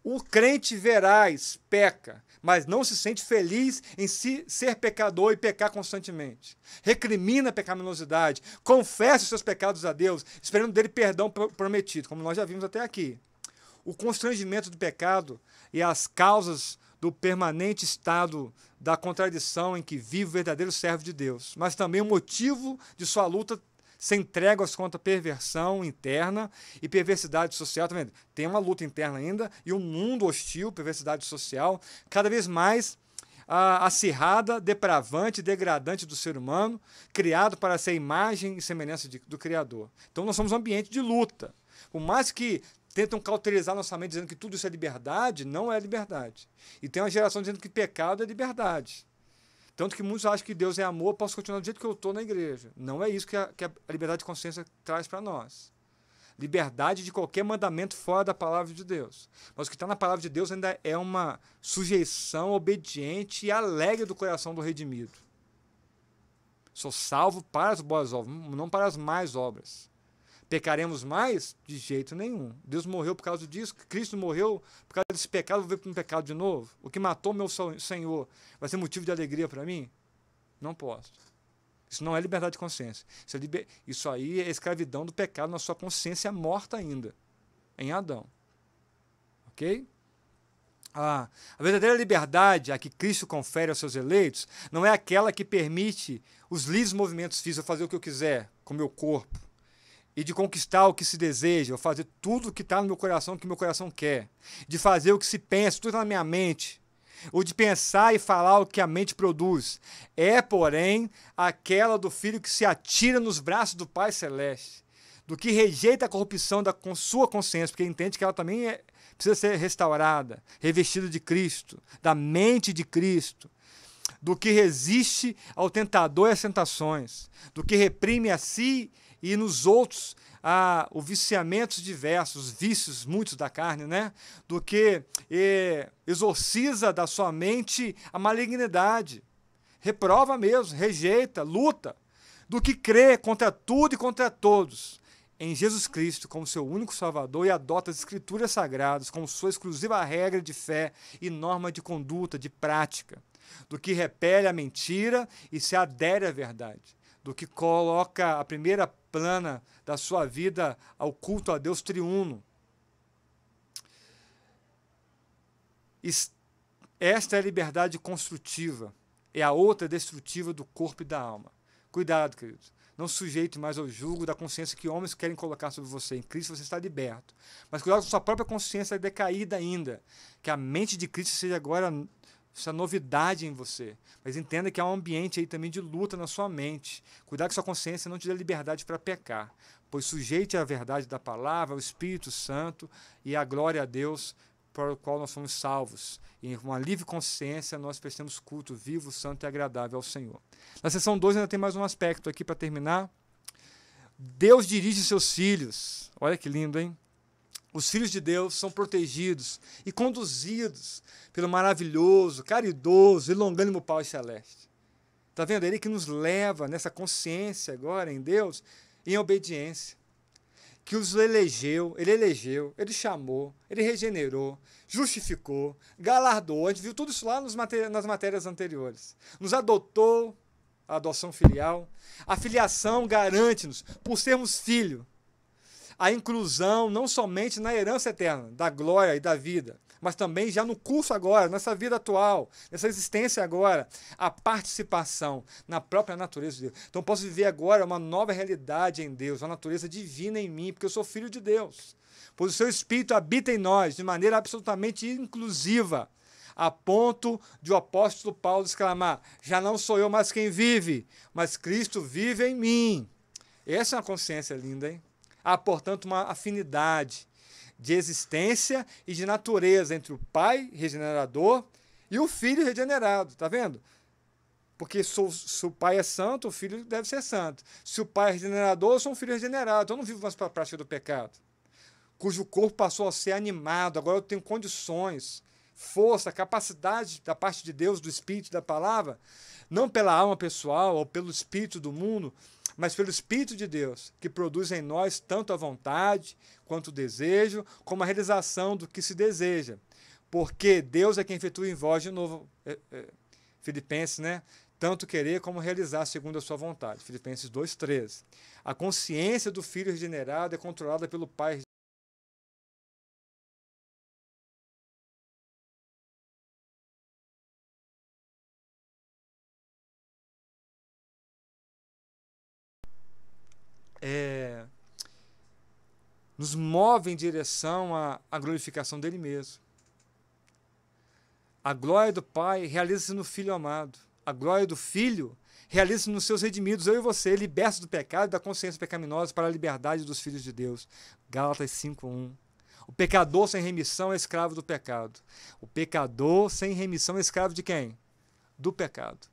O crente veraz peca, mas não se sente feliz em ser pecador e pecar constantemente. Recrimina a pecaminosidade, confessa os seus pecados a Deus, esperando dele perdão prometido, como nós já vimos até aqui. O constrangimento do pecado e as causas do permanente estado da contradição em que vive o verdadeiro servo de Deus, mas também o motivo de sua luta sem tréguas contra perversão interna e perversidade social. Tá vendo? Tem uma luta interna ainda e um mundo hostil, perversidade social, cada vez mais acirrada, depravante e degradante do ser humano, criado para ser imagem e semelhança do Criador. Então nós somos um ambiente de luta. Por mais que tentam cauterizar nossa mente dizendo que tudo isso é liberdade, não é liberdade. E tem uma geração dizendo que pecado é liberdade. Tanto que muitos acham que Deus é amor, posso continuar do jeito que eu estou na igreja. Não é isso que a liberdade de consciência traz para nós. Liberdade de qualquer mandamento fora da palavra de Deus. Mas o que está na palavra de Deus ainda é uma sujeição obediente e alegre do coração do redimido. Sou salvo para as boas obras, não para as más obras. Pecaremos mais? De jeito nenhum. Deus morreu por causa disso. Cristo morreu por causa desse pecado. Vou ver para um pecado de novo. O que matou meu Senhor vai ser motivo de alegria para mim? Não posso. Isso não é liberdade de consciência. Isso aí é escravidão do pecado na sua consciência morta ainda, em Adão. Ok? A verdadeira liberdade a que Cristo confere aos seus eleitos não é aquela que permite os livres movimentos físicos, fazer o que eu quiser com o meu corpo, e de conquistar o que se deseja, ou fazer tudo o que está no meu coração, o que meu coração quer, de fazer o que se pensa, tudo na minha mente, ou de pensar e falar o que a mente produz. É, porém, aquela do filho que se atira nos braços do Pai Celeste, do que rejeita a corrupção da sua consciência, porque entende que ela também precisa ser restaurada, revestida de Cristo, da mente de Cristo, do que resiste ao tentador e às tentações, do que reprime a si e nos outros os viciamentos diversos, os vícios muitos da carne, né? Do que exorciza da sua mente a malignidade, reprova mesmo, rejeita, luta, do que crê contra tudo e contra todos em Jesus Cristo como seu único Salvador e adota as Escrituras Sagradas como sua exclusiva regra de fé e norma de conduta, de prática, do que repele a mentira e se adere à verdade, do que coloca a primeira plana da sua vida ao culto a Deus triuno. Esta é a liberdade construtiva, é a outra destrutiva do corpo e da alma. Cuidado, queridos. Não sujeite mais ao jugo da consciência que homens querem colocar sobre você. Em Cristo você está liberto. Mas cuidado com sua própria consciência decaída ainda. Que a mente de Cristo seja agora essa novidade em você. Mas entenda que há um ambiente aí também de luta na sua mente. Cuidado que sua consciência não te dê liberdade para pecar. Pois sujeite à verdade da palavra, ao Espírito Santo e à glória a Deus para o qual nós fomos salvos. E com uma livre consciência nós prestamos culto vivo, santo e agradável ao Senhor. Na seção 2 ainda tem mais um aspecto aqui para terminar. Deus dirige seus filhos. Olha que lindo, hein? Os filhos de Deus são protegidos e conduzidos pelo maravilhoso, caridoso e longânimo Pai Celeste. Está vendo? Ele que nos leva nessa consciência agora em Deus, em obediência. Que os elegeu, ele chamou, ele regenerou, justificou, galardoou. A gente viu tudo isso lá nas matérias anteriores. Nos adotou, a adoção filial. A filiação garante-nos, por sermos filhos, a inclusão não somente na herança eterna, da glória e da vida, mas também já no curso agora, nessa vida atual, nessa existência agora, a participação na própria natureza de Deus. Então posso viver agora uma nova realidade em Deus, uma natureza divina em mim, porque eu sou filho de Deus. Pois o seu Espírito habita em nós de maneira absolutamente inclusiva, a ponto de o apóstolo Paulo exclamar: já não sou eu mais quem vive, mas Cristo vive em mim. Essa é uma consciência linda, hein? Há, portanto, uma afinidade de existência e de natureza entre o Pai regenerador e o Filho regenerado, tá vendo? Porque se o Pai é santo, o Filho deve ser santo. Se o Pai é regenerador, eu sou um filho regenerado. Eu não vivo mais para a prática do pecado, cujo corpo passou a ser animado. Agora eu tenho condições, força, capacidade da parte de Deus, do Espírito, da palavra, não pela alma pessoal ou pelo Espírito do mundo, mas pelo Espírito de Deus, que produz em nós tanto a vontade, quanto o desejo, como a realização do que se deseja. Porque Deus é quem efetua em vós, de novo, Filipenses, né? Tanto querer como realizar segundo a sua vontade. Filipenses 2,13. A consciência do Filho regenerado é controlada pelo Pai. Nos move em direção à glorificação dele mesmo. A glória do Pai realiza-se no Filho amado. A glória do Filho realiza-se nos seus redimidos, eu e você, libertos do pecado e da consciência pecaminosa para a liberdade dos filhos de Deus. Gálatas 5:1. O pecador sem remissão é escravo do pecado. O pecador sem remissão é escravo de quem? Do pecado.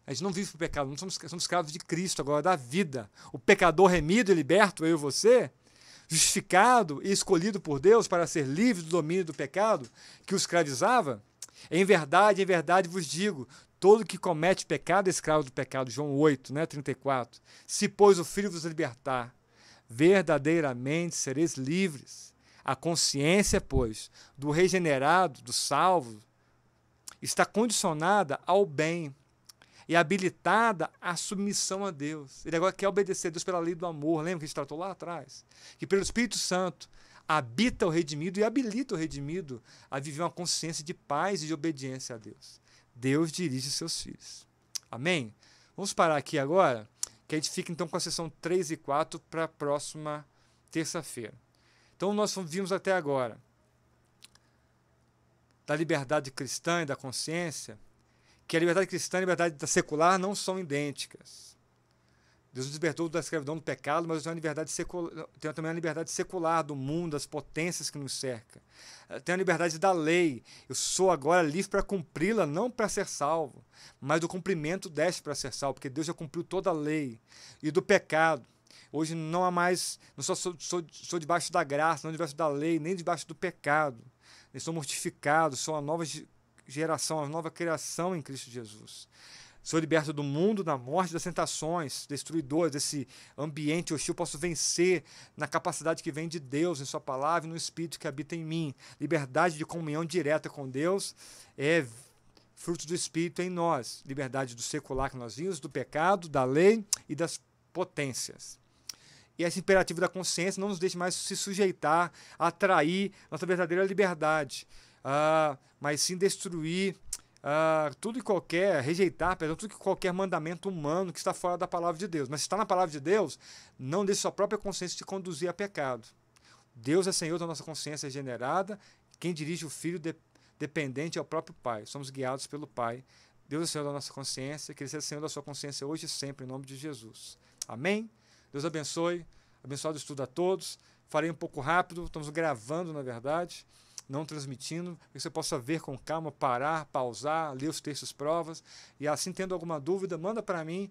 A gente não vive para o pecado, não somos escravos de Cristo agora, da vida. O pecador remido e liberto, eu e você, justificado e escolhido por Deus para ser livre do domínio do pecado que o escravizava, em verdade vos digo, todo que comete pecado é escravo do pecado. João 8, 34. Se, pois, o Filho vos libertar, verdadeiramente sereis livres. A consciência, pois, do regenerado, do salvo, está condicionada ao bem e habilitada à submissão a Deus. Ele agora quer obedecer a Deus pela lei do amor. Lembra que a gente tratou lá atrás? Que pelo Espírito Santo habita o redimido e habilita o redimido a viver uma consciência de paz e de obediência a Deus. Deus dirige seus filhos. Amém? Vamos parar aqui agora, que a gente fica então com a sessão 3 e 4 para a próxima terça-feira. Então nós vimos até agora da liberdade cristã e da consciência, que a liberdade cristã e a liberdade secular não são idênticas. Deus nos libertou da escravidão do pecado, mas tem também a liberdade secular do mundo, das potências que nos cercam. Tem a liberdade da lei. Eu sou agora livre para cumpri-la, não para ser salvo, mas do cumprimento deste para ser salvo, porque Deus já cumpriu toda a lei. E do pecado. Hoje não há mais, não sou debaixo da graça, não debaixo da lei, nem debaixo do pecado. Eu sou mortificado, sou uma nova geração, uma nova criação em Cristo Jesus. Sou liberto do mundo, da morte, das tentações destruidoras, desse ambiente hostil. Posso vencer na capacidade que vem de Deus, em sua palavra e no Espírito que habita em mim. Liberdade de comunhão direta com Deus é fruto do Espírito em nós. Liberdade do secular que nós vimos, do pecado, da lei e das potências. E esse imperativo da consciência não nos deixa mais se sujeitar a atrair nossa verdadeira liberdade, mas sim destruir tudo e qualquer, rejeitar, perdão, tudo e qualquer mandamento humano que está fora da palavra de Deus. Mas se está na palavra de Deus, não deixe sua própria consciência te conduzir a pecado. Deus é Senhor da nossa consciência regenerada, quem dirige o Filho dependente é o próprio Pai. Somos guiados pelo Pai. Deus é Senhor da nossa consciência, que Ele seja Senhor da sua consciência hoje e sempre, em nome de Jesus. Amém? Deus abençoe, abençoado estudo a todos. Farei um pouco rápido, estamos gravando, na verdade, não transmitindo, para que você possa ver com calma, parar, pausar, ler os textos provas, e assim, tendo alguma dúvida, manda para mim,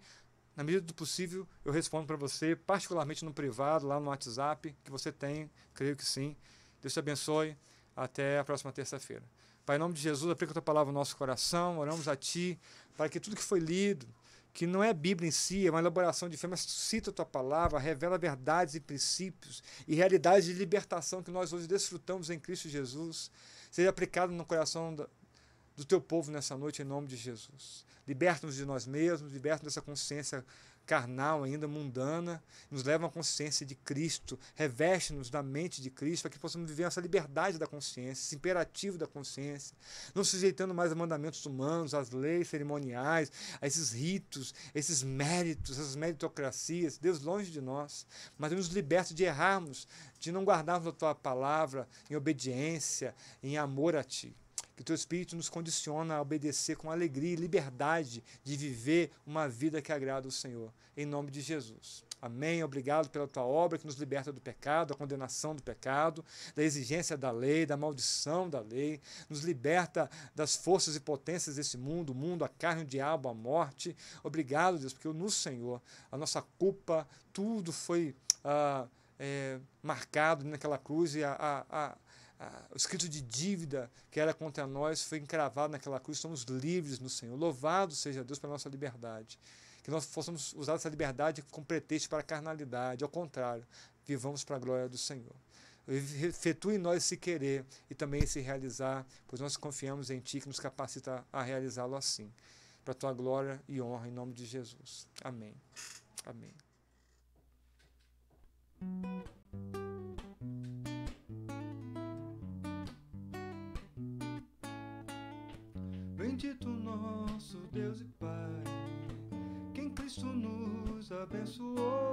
na medida do possível, eu respondo para você, particularmente no privado, lá no WhatsApp, que você tem, creio que sim. Deus te abençoe, até a próxima terça-feira. Pai, em nome de Jesus, aplica a tua palavra no nosso coração, oramos a Ti, para que tudo que foi lido, que não é Bíblia em si, é uma elaboração de fé, mas cita a tua palavra, revela verdades e princípios e realidades de libertação que nós hoje desfrutamos em Cristo Jesus, seja aplicado no coração do teu povo nessa noite, em nome de Jesus. Liberta-nos de nós mesmos, liberta-nos dessa consciência carnal ainda, mundana, nos leva a uma consciência de Cristo, reveste-nos da mente de Cristo, para que possamos viver essa liberdade da consciência, esse imperativo da consciência, não sujeitando mais a mandamentos humanos, às leis cerimoniais, a esses ritos, esses méritos, essas meritocracias, Deus longe de nós, mas nos liberta de errarmos, de não guardarmos a tua palavra em obediência, em amor a Ti. Que o teu Espírito nos condiciona a obedecer com alegria e liberdade de viver uma vida que agrada ao Senhor. Em nome de Jesus. Amém. Obrigado pela tua obra que nos liberta do pecado, da condenação do pecado, da exigência da lei, da maldição da lei. Nos liberta das forças e potências desse mundo, o mundo, a carne, o diabo, a morte. Obrigado, Deus, porque no Senhor a nossa culpa, tudo foi marcado naquela cruz e o escrito de dívida que era contra nós foi encravado naquela cruz. Somos livres no Senhor. Louvado seja Deus pela nossa liberdade. Que nós possamos usar essa liberdade como pretexto para a carnalidade. Ao contrário, vivamos para a glória do Senhor. Efetue em nós esse querer e também esse realizar, pois nós confiamos em Ti que nos capacita a realizá-lo assim. Para a Tua glória e honra, em nome de Jesus. Amém. Amém. Bendito nosso Deus e Pai, que em Cristo nos abençoou.